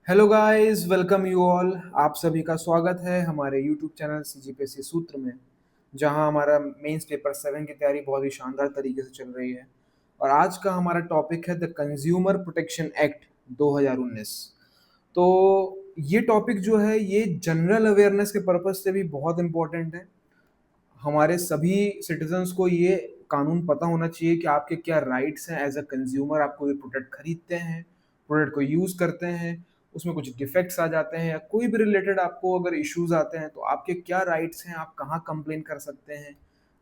Hello guys, welcome you all. आप सभी का स्वागत है हमारे यूट्यूब चैनल सीजीपीएससी सूत्र में, जहां हमारा मेंस पेपर 7 की तैयारी बहुत ही शानदार तरीके से चल रही है। और आज का हमारा टॉपिक है द कंज्यूमर प्रोटेक्शन एक्ट 2019। तो ये टॉपिक जो है ये जनरल अवेयरनेस के पर्पज से भी बहुत इंपॉर्टेंट है। हमारे सभी सिटीजन्स को ये कानून पता होना चाहिए कि आपके क्या राइट्स हैं एज अ कंज्यूमर। आप कोई प्रोडक्ट खरीदते हैं, प्रोडक्ट को यूज़ करते हैं, उसमें कुछ डिफेक्ट्स आ जाते हैं या कोई भी रिलेटेड आपको अगर इश्यूज आते हैं तो आपके क्या राइट्स हैं, आप कहाँ कंप्लेन कर सकते हैं,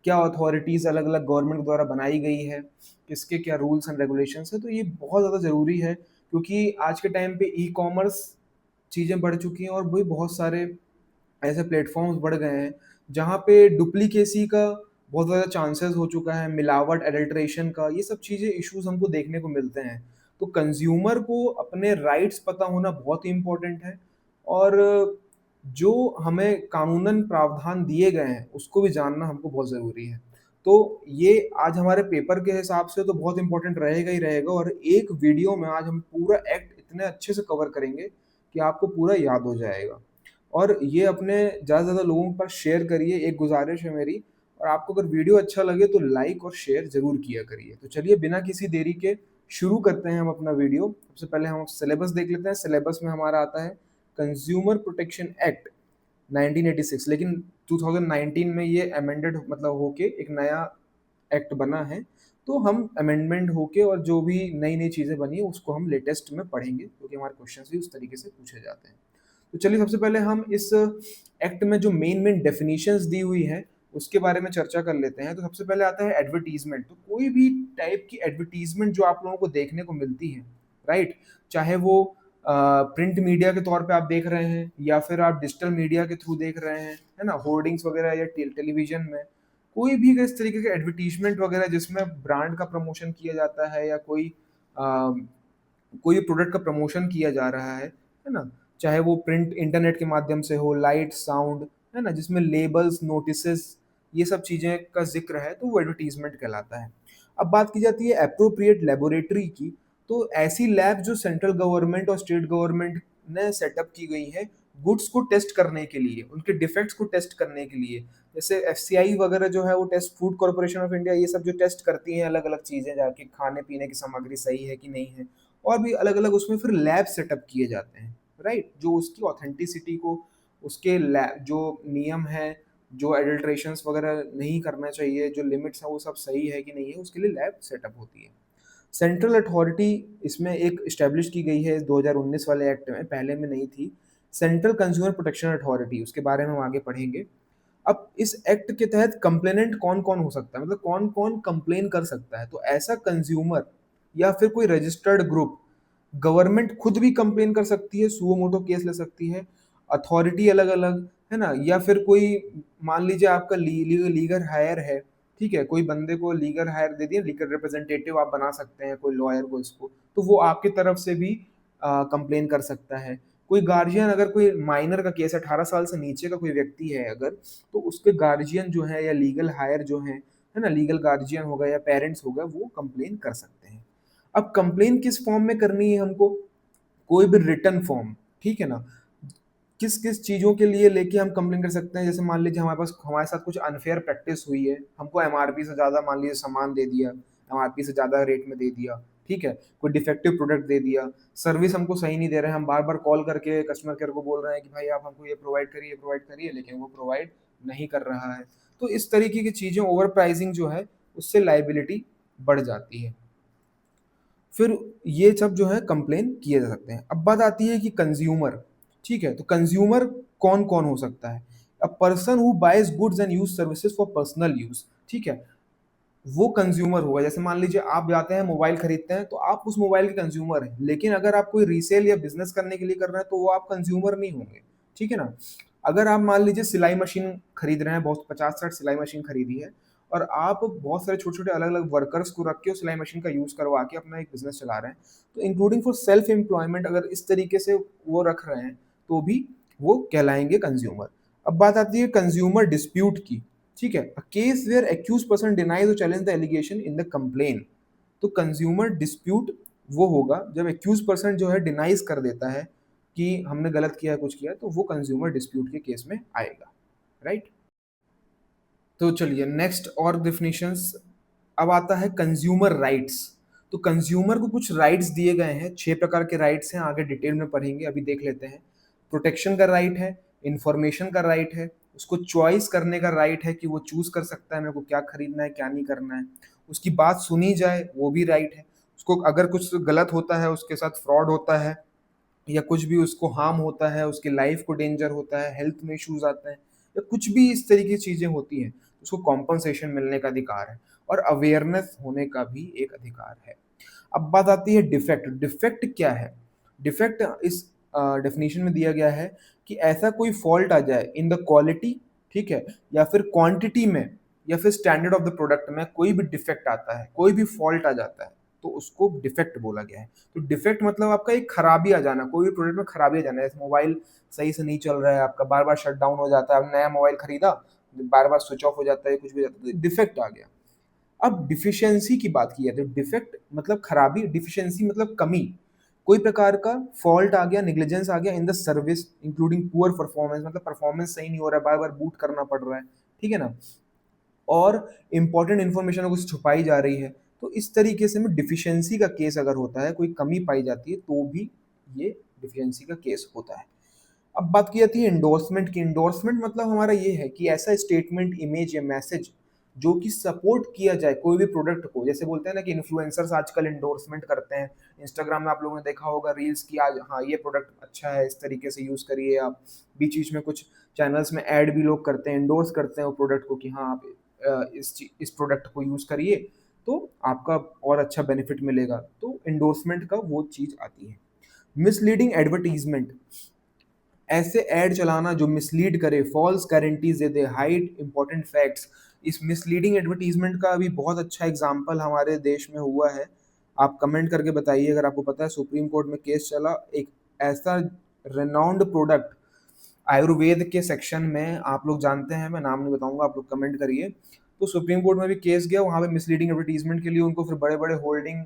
क्या अथॉरिटीज़ अलग अलग गवर्नमेंट द्वारा बनाई गई है, किसके क्या रूल्स एंड रेगुलेशंस है। तो ये बहुत ज़्यादा ज़रूरी है क्योंकि आज के टाइम पे ई कॉमर्स चीज़ें बढ़ चुकी हैं और भी बहुत सारे ऐसे प्लेटफॉर्म्स बढ़ गए हैं जहाँ पे डुप्लीकेसी का बहुत ज़्यादा चांसेस हो चुका है, मिलावट, एडल्ट्रेशन का, ये सब चीज़ें इश्यूज हमको देखने को मिलते हैं। तो कंज्यूमर को अपने राइट्स पता होना बहुत ही इम्पोर्टेंट है। और जो हमें कानूनन प्रावधान दिए गए हैं उसको भी जानना हमको बहुत ज़रूरी है। तो ये आज हमारे पेपर के हिसाब से तो बहुत इंपॉर्टेंट रहेगा ही रहेगा। और एक वीडियो में आज हम पूरा एक्ट इतने अच्छे से कवर करेंगे कि आपको पूरा याद हो जाएगा। और ये अपने ज़्यादा से ज़्यादा लोगों के पास शेयर करिए, एक गुजारिश है मेरी। और आपको अगर वीडियो अच्छा लगे तो लाइक और शेयर ज़रूर किया करिए। तो चलिए बिना किसी देरी के शुरू करते हैं हम अपना वीडियो। सबसे पहले हम सिलेबस देख लेते हैं। सिलेबस में हमारा आता है कंज्यूमर प्रोटेक्शन एक्ट 1986, लेकिन 2019 में ये अमेंडेड मतलब होके एक नया एक्ट बना है। तो हम अमेंडमेंट होके और जो भी नई नई चीज़ें बनी है उसको हम लेटेस्ट में पढ़ेंगे क्योंकि हमारे क्वेश्चंस भी उस तरीके से पूछे जाते हैं। तो चलिए सबसे पहले हम इस एक्ट में जो मेन मेन डेफिनेशंस दी हुई है उसके बारे में चर्चा कर लेते हैं। तो सबसे पहले आता है एडवर्टीजमेंट। तो कोई भी टाइप की एडवर्टीजमेंट जो आप लोगों को देखने को मिलती है, राइट, चाहे वो प्रिंट मीडिया के तौर पे आप देख रहे हैं या फिर आप डिजिटल मीडिया के थ्रू देख रहे हैं, है ना, होर्डिंग्स वगैरह या टेलीविजन में, कोई भी इस तरीके के एडवर्टीजमेंट वगैरह जिसमें ब्रांड का प्रमोशन किया जाता है या कोई प्रोडक्ट का प्रमोशन किया जा रहा है ना, चाहे वो प्रिंट इंटरनेट के माध्यम से हो, लाइट, साउंड, है ना, जिसमें लेबल्स, नोटिसेस, ये सब चीज़ें का जिक्र है तो वो एडवर्टीजमेंट कहलाता है। अब बात की जाती है अप्रोप्रिएट लेबोरेटरी की। तो ऐसी लैब जो सेंट्रल गवर्नमेंट और स्टेट गवर्नमेंट ने सेटअप की गई है गुड्स को टेस्ट करने के लिए, उनके डिफेक्ट्स को टेस्ट करने के लिए। जैसे एफसीआई वगैरह जो है वो test, food corporation of India, ये सब जो टेस्ट करती हैं अलग अलग चीज़ें जाके, खाने पीने की सामग्री सही है कि नहीं है। और भी अलग अलग उसमें फिर लैब सेटअप किए जाते हैं, राइट, जो उसकी ऑथेंटिसिटी को, उसके लैब जो नियम है, जो एडल्ट्रेशंस वगैरह नहीं करना चाहिए, जो लिमिट्स हैं वो सब सही है कि नहीं है, उसके लिए लैब सेटअप होती है। सेंट्रल अथॉरिटी इसमें एक इस्टेब्लिश की गई है इस 2019 वाले एक्ट में, पहले में नहीं थी। सेंट्रल कंज्यूमर प्रोटेक्शन अथॉरिटी, उसके बारे में हम आगे पढ़ेंगे। अब इस एक्ट के तहत कंप्लेनेंट कौन कौन हो सकता है, मतलब कौन कौन कंप्लेन कर सकता है। तो ऐसा कंज्यूमर या फिर कोई रजिस्टर्ड ग्रुप, गवर्नमेंट खुद भी कंप्लेन कर सकती है, सुओ मोटो केस ले सकती है, अथॉरिटी अलग अलग, है ना, या फिर कोई, मान लीजिए आपका लीगल हायर है, ठीक है, कोई बंदे को लीगल हायर दे दिया, लीगल रिप्रेजेंटेटिव आप बना सकते हैं कोई लॉयर को इसको, तो वो आपकी तरफ से भी कंप्लेन कर सकता है। कोई गार्जियन, अगर कोई माइनर का केस है, 18 साल से नीचे का कोई व्यक्ति है अगर, तो उसके गार्जियन जो है या लीगल हायर जो है ना, लीगल गार्जियन होगा या पेरेंट्स होगा, वो कंप्लेन कर सकते हैं। अब कंप्लेन किस फॉर्म में करनी है हमको, कोई भी रिटर्न फॉर्म, ठीक है ना। किस किस चीज़ों के लिए लेके हम कंप्लेन कर सकते हैं, जैसे मान लीजिए हमारे साथ कुछ अनफेयर प्रैक्टिस हुई है, हमको एमआरपी से ज़्यादा मान लीजिए सामान दे दिया, एमआरपी से ज़्यादा रेट में दे दिया, ठीक है, कोई डिफेक्टिव प्रोडक्ट दे दिया, सर्विस हमको सही नहीं दे रहे हैं, हम बार बार कॉल करके कस्टमर केयर को बोल रहे हैं कि भाई आप हमको ये प्रोवाइड करिए, लेकिन वो प्रोवाइड नहीं कर रहा है। तो इस तरीके की चीज़ें, ओवर प्राइसिंग जो है, उससे लाइबिलिटी बढ़ जाती है। फिर ये सब जो है कंप्लेन किए जा सकते हैं। अब बात आती है कि कंज्यूमर, ठीक है, तो कंज्यूमर कौन कौन हो सकता है। A person who buys goods and use services for personal use, ठीक है, वो कंज्यूमर होगा। जैसे मान लीजिए आप जाते हैं मोबाइल खरीदते हैं तो आप उस मोबाइल के कंज्यूमर हैं, लेकिन अगर आप कोई रीसेल या बिजनेस करने के लिए कर रहे हैं तो वो आप कंज्यूमर नहीं होंगे, ठीक है ना। अगर आप मान लीजिए सिलाई मशीन खरीद रहे हैं, बहुत 50-60 सिलाई मशीन खरीदी है, और आप बहुत सारे छोटे छोटे अलग अलग वर्कर्स को रख के उस सिलाई मशीन का यूज करवा के अपना एक बिजनेस चला रहे हैं, तो इंक्लूडिंग फॉर सेल्फ एम्प्लॉयमेंट अगर इस तरीके से वो रख रहे हैं तो भी वो कहलाएंगे कंज्यूमर। अब बात आती है कंज्यूमर डिस्प्यूट की, ठीक है, a case where accuse person denies और challenge the allegation in the complain. तो कंज्यूमर डिस्प्यूट वो होगा जब एक्यूज पर्सन जो है डिनाइज कर देता है कि हमने गलत किया, कुछ किया, तो वो कंज्यूमर डिस्प्यूट के केस में आएगा, राइट? तो चलिए नेक्स्ट और डेफिनेशंस। अब आता है कंज्यूमर राइट्स। तो कंज्यूमर को कुछ राइट्स दिए गए हैं, 6 प्रकार के राइट्स हैं, आगे डिटेल में पढ़ेंगे, अभी देख लेते हैं। प्रोटेक्शन का राइट है, इंफॉर्मेशन का राइट है, उसको चॉइस करने का राइट है कि वो चूज कर सकता है मेरे को क्या खरीदना है क्या नहीं करना है, उसकी बात सुनी जाए वो भी राइट है, उसको अगर कुछ गलत होता है, उसके साथ फ्रॉड होता है या कुछ भी उसको हार्म होता है, उसकी लाइफ को डेंजर होता है, हेल्थ में इश्यूज आते हैं या कुछ भी इस तरीके की चीजें होती हैं, उसको कॉम्पनसेशन मिलने का अधिकार है और अवेयरनेस होने का भी एक अधिकार है। अब बात आती है डिफेक्ट। डिफेक्ट क्या है? डिफेक्ट इस डेफिनेशन में दिया गया है कि ऐसा कोई फॉल्ट आ जाए इन द क्वालिटी, ठीक है, या फिर क्वांटिटी में या फिर स्टैंडर्ड ऑफ द प्रोडक्ट में कोई भी डिफेक्ट आता है, कोई भी फॉल्ट आ जाता है, तो उसको डिफेक्ट बोला गया है। तो डिफेक्ट मतलब आपका एक खराबी आ जाना, कोई भी प्रोडक्ट में खराबी आ जाना, जैसे मोबाइल सही से नहीं चल रहा है आपका, बार बार शट डाउन हो जाता है, आप नया मोबाइल खरीदा, बार बार स्विच ऑफ हो जाता है, कुछ भी हो जाता है, तो डिफेक्ट आ गया। अब डिफिशियंसी की बात की है तो डिफेक्ट मतलब खराबी, डिफिशियंसी मतलब कमी, कोई प्रकार का फॉल्ट आ गया, नेग्लिजेंस आ गया in the service including poor performance, मतलब परफॉर्मेंस सही नहीं हो रहा है, बार बार बूट करना पड़ रहा है, ठीक है ना, और इंपॉर्टेंट इन्फॉर्मेशन कुछ छुपाई जा रही है, तो इस तरीके से में डिफिशियंसी का केस अगर होता है, कोई कमी पाई जाती है, तो भी ये डिफिशियंसी का केस होता है। अब बात की जाती है इंडोर्समेंट की। इंडोर्समेंट मतलब हमारा ये है कि ऐसा स्टेटमेंट, इमेज या मैसेज जो कि सपोर्ट किया जाए कोई भी प्रोडक्ट को, जैसे बोलते हैं ना कि इन्फ्लुएंसर्स आजकल इंडोर्समेंट करते हैं, इंस्टाग्राम में आप लोगों ने देखा होगा रील्स की, आज हाँ ये प्रोडक्ट अच्छा है, इस तरीके से यूज करिए आप। बीच बीच में कुछ चैनल्स में ऐड भी लोग करते हैं, इंडोर्स करते हैं वो प्रोडक्ट को कि हाँ आप इस प्रोडक्ट को यूज करिए तो आपका और अच्छा बेनिफिट मिलेगा, तो इंडोर्समेंट का वो चीज आती है। मिसलीडिंग एडवर्टीजमेंट, ऐसे ऐड चलाना जो मिसलीड करे, फॉल्स गारंटीज दे दे, हाइड इंपॉर्टेंट फैक्ट्स। इस मिसलीडिंग एडवर्टीजमेंट का अभी बहुत अच्छा एग्जांपल हमारे देश में हुआ है, आप कमेंट करके बताइए अगर आपको पता है। सुप्रीम कोर्ट में केस चला, एक ऐसा रेनाउंड प्रोडक्ट आयुर्वेद के सेक्शन में, आप लोग जानते हैं, मैं नाम नहीं बताऊंगा, आप लोग कमेंट करिए। तो सुप्रीम कोर्ट में भी केस गया, वहां पे मिसलीडिंग एडवर्टीजमेंट के लिए उनको फिर बड़े बड़े होल्डिंग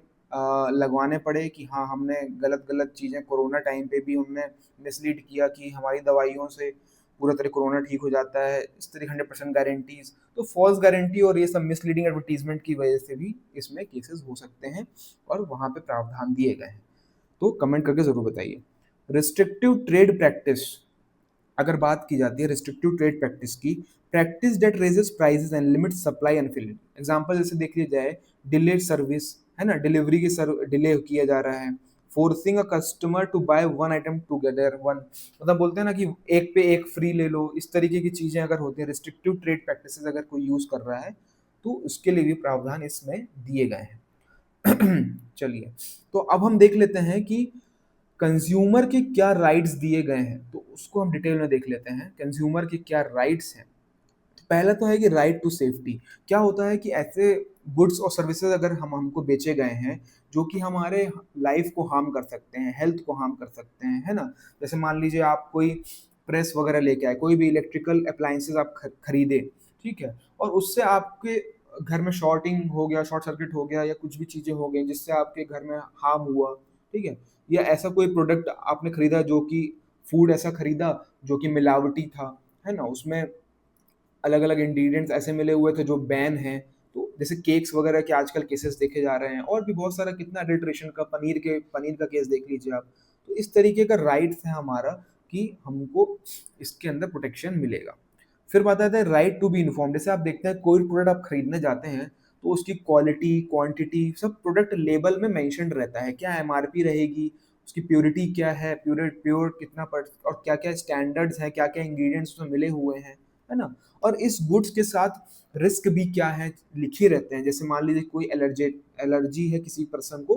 लगवाने पड़े कि हाँ हमने गलत गलत चीज़ें, कोरोना टाइम पे भी उनने मिसलीड किया कि हमारी दवाइयों से पूरा तरह कोरोना ठीक हो जाता है, इस तरह 100% गारंटीज, तो फॉल्स गारंटी और ये सब मिसलीडिंग एडवर्टीजमेंट की वजह से भी इसमें केसेस हो सकते हैं और वहां पे प्रावधान दिए गए हैं। तो कमेंट करके जरूर बताइए। रिस्ट्रिक्टिव ट्रेड प्रैक्टिस, अगर बात की जाती है रिस्ट्रिक्टिव ट्रेड प्रैक्टिस की, practice that raises prices and limit supply and fill. Example जैसे देख लिया जाए, डिलेड सर्विस है ना, डिलीवरी की डिले किया जा रहा है, forcing a customer to buy one item together one, मतलब बोलते हैं ना कि एक पे एक फ्री ले लो, इस तरीके की चीजें अगर होती हैं, रिस्ट्रिक्टिव ट्रेड प्रैक्टिसेस अगर कोई यूज कर रहा है तो उसके लिए भी प्रावधान इसमें दिए गए हैं। चलिए, तो अब हम देख लेते हैं कि कंज्यूमर के क्या राइट्स दिए गए हैं, तो उसको हम डिटेल में देख लेते हैं कंज्यूमर के क्या राइट्स हैं। तो पहला तो है कि राइट टू सेफ्टी। क्या होता है कि ऐसे गुड्स और सर्विसेज अगर हम हमको बेचे गए हैं जो कि हमारे लाइफ को हार्म कर सकते हैं, हेल्थ को हार्म कर सकते हैं, है ना, जैसे मान लीजिए आप कोई प्रेस वगैरह लेके आए, कोई भी इलेक्ट्रिकल अप्लायंसेस आप खरीदे, ठीक है, और उससे आपके घर में शॉर्टिंग हो गया, शॉर्ट सर्किट हो गया या कुछ भी चीजें हो गई जिससे आपके घर में हार्म हुआ, ठीक है, या ऐसा कोई प्रोडक्ट आपने खरीदा जो कि फूड ऐसा खरीदा जो कि मिलावटी था, है ना, उसमें अलग अलग इंग्रेडिएंट्स ऐसे मिले हुए थे जो बैन हैं, तो जैसे केक्स वगैरह के आजकल केसेस देखे जा रहे हैं, और भी बहुत सारा, कितना अडल्ट्रेशन का, पनीर का केस देख लीजिए आप। तो इस तरीके का राइट्स है हमारा कि हमको इसके अंदर प्रोटेक्शन मिलेगा। फिर बात आता है राइट टू बी इन्फॉर्म। जैसे आप देखते हैं कोई प्रोडक्ट आप खरीदने जाते हैं तो उसकी क्वालिटी, क्वांटिटी सब प्रोडक्ट लेबल में मेंशन्ड रहता है, क्या एमआरपी रहेगी, उसकी प्योरिटी क्या है, प्योर कितना पर, और क्या क्या स्टैंडर्ड्स हैं, क्या क्या इंग्रेडिएंट्स उसमें मिले हुए हैं, है ना, और इस गुड्स के साथ रिस्क भी क्या है लिखे रहते हैं। जैसे मान लीजिए कोई एलर्जी है किसी पर्सन को,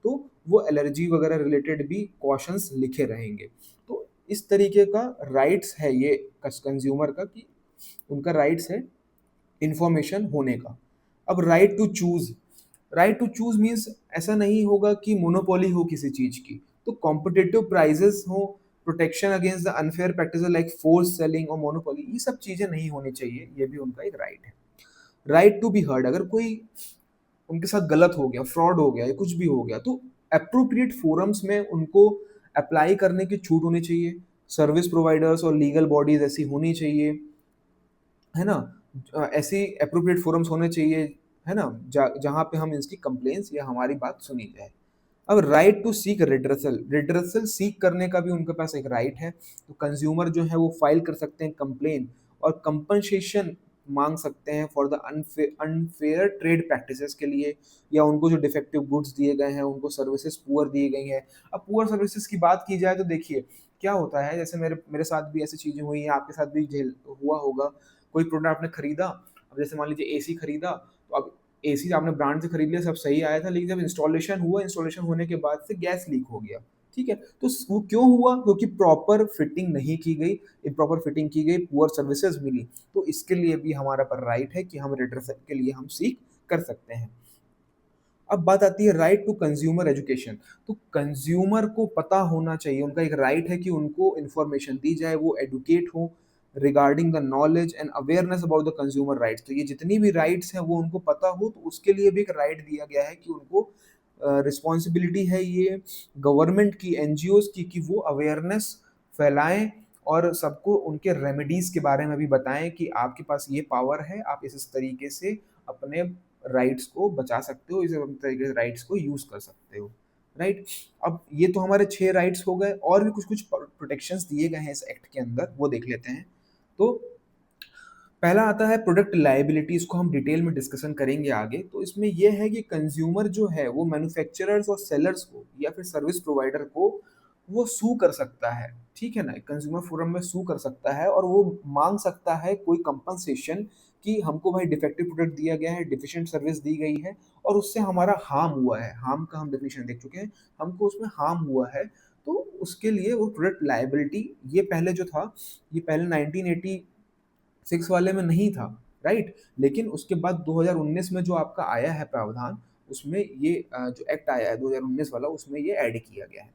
तो वो एलर्जी वगैरह रिलेटेड भी कॉशंस लिखे रहेंगे। तो इस तरीके का राइट्स है ये कंज्यूमर का, कि उनका राइट्स है इंफॉर्मेशन होने का। अब right to choose, right to choose means ऐसा नहीं होगा कि मोनोपोली हो किसी चीज की, तो कॉम्पिटेटिव प्राइजेस हो, protection against the unfair practice like force selling और मोनोपोली, ये सब चीजें नहीं होनी चाहिए, ये भी उनका एक राइट है। राइट टू बी हर्ड, अगर कोई उनके साथ गलत हो गया, फ्रॉड हो गया या कुछ भी हो गया, तो अप्रोप्रिएट फोरम्स में उनको अप्लाई करने की छूट होनी चाहिए, सर्विस प्रोवाइडर्स और लीगल बॉडीज ऐसी होनी चाहिए, है ना? ऐसी एप्रोप्रिएट फोरम्स होने चाहिए, है ना? जहाँ पे हम इसकी कंप्लेंट्स या हमारी बात सुनी जाए। अब right to seek redressal, redressal seek करने का भी उनके पास एक राइट है। तो कंज्यूमर जो है वो फाइल कर सकते हैं कंप्लेन और कंपनसेशन मांग सकते हैं for the unfair trade practices के लिए, या उनको जो डिफेक्टिव गुड्स दिए गए हैं, उनको सर्विसेज पुअर दी गई हैं। अब पुअर सर्विसेज की बात की जाए तो देखिए क्या होता है, जैसे मेरे मेरे साथ भी ऐसी चीज़ें हुई हैं, आपके साथ भी झेल हुआ होगा। कोई प्रोडक्ट आपने खरीदा, अब जैसे मान लीजिए एसी खरीदा, तो अब एसी आपने ब्रांड से खरीद लिया, सब सही आया था, लेकिन जब इंस्टॉलेशन हुआ, इंस्टॉलेशन होने के बाद से गैस लीक हो गया, ठीक है? तो वो क्यों हुआ? क्योंकि प्रॉपर फिटिंग नहीं की गई, इम्प्रॉपर फिटिंग की गई, पुअर सर्विसेज मिली। तो इसके लिए भी हमारा पर राइट है कि हम रिड्रेसल के लिए हम सीख कर सकते हैं। अब बात आती है राइट टू कंज्यूमर एजुकेशन। तो कंज्यूमर को पता होना चाहिए, उनका एक राइट है कि उनको इन्फॉर्मेशन दी जाए, वो एडुकेट हो regarding the knowledge and awareness about the consumer rights. तो ये जितनी भी राइट्स हैं वो उनको पता हो, तो उसके लिए भी एक राइट दिया गया है कि उनको रिस्पॉन्सिबिलिटी है ये गवर्नमेंट की, एनजीओज की, कि वो अवेयरनेस फैलाएं और सबको उनके रेमेडीज के बारे में भी बताएं कि आपके पास ये पावर है, आप इस तरीके से अपने राइट्स को बचा सकते हो, इस तरीके से राइट्स को यूज कर सकते हो, राइट? अब ये तो हमारे 6 राइट्स हो गए, और भी कुछ कुछ प्रोटेक्शंस दिए गए हैं इस एक्ट के अंदर, वो देख लेते हैं। तो पहला आता है प्रोडक्ट लायबिलिटी, इसको हम डिटेल में डिस्कशन करेंगे आगे। तो इसमें यह है कि कंज्यूमर जो है वो मैन्युफैक्चरर्स और सेलर्स को या फिर सर्विस प्रोवाइडर को वो सू कर सकता है, ठीक है ना? कंज्यूमर फोरम में सू कर सकता है और वो मांग सकता है कोई कंपनसेशन कि हमको भाई डिफेक्टिव प्रोडक्ट दिया गया है, डिफिशिएंट सर्विस दी गई है और उससे हमारा हार्म हुआ है। हार्म का हम डेफिनेशन देख चुके हैं, हमको उसमें हार्म हुआ है, तो उसके लिए वो प्रोडक्ट लायबिलिटी, ये पहले जो था, ये पहले 1986 वाले में नहीं था, राइट? लेकिन उसके बाद 2019 में जो आपका आया है प्रावधान, उसमें ये जो एक्ट आया है 2019 वाला, उसमें ये ऐड किया गया है।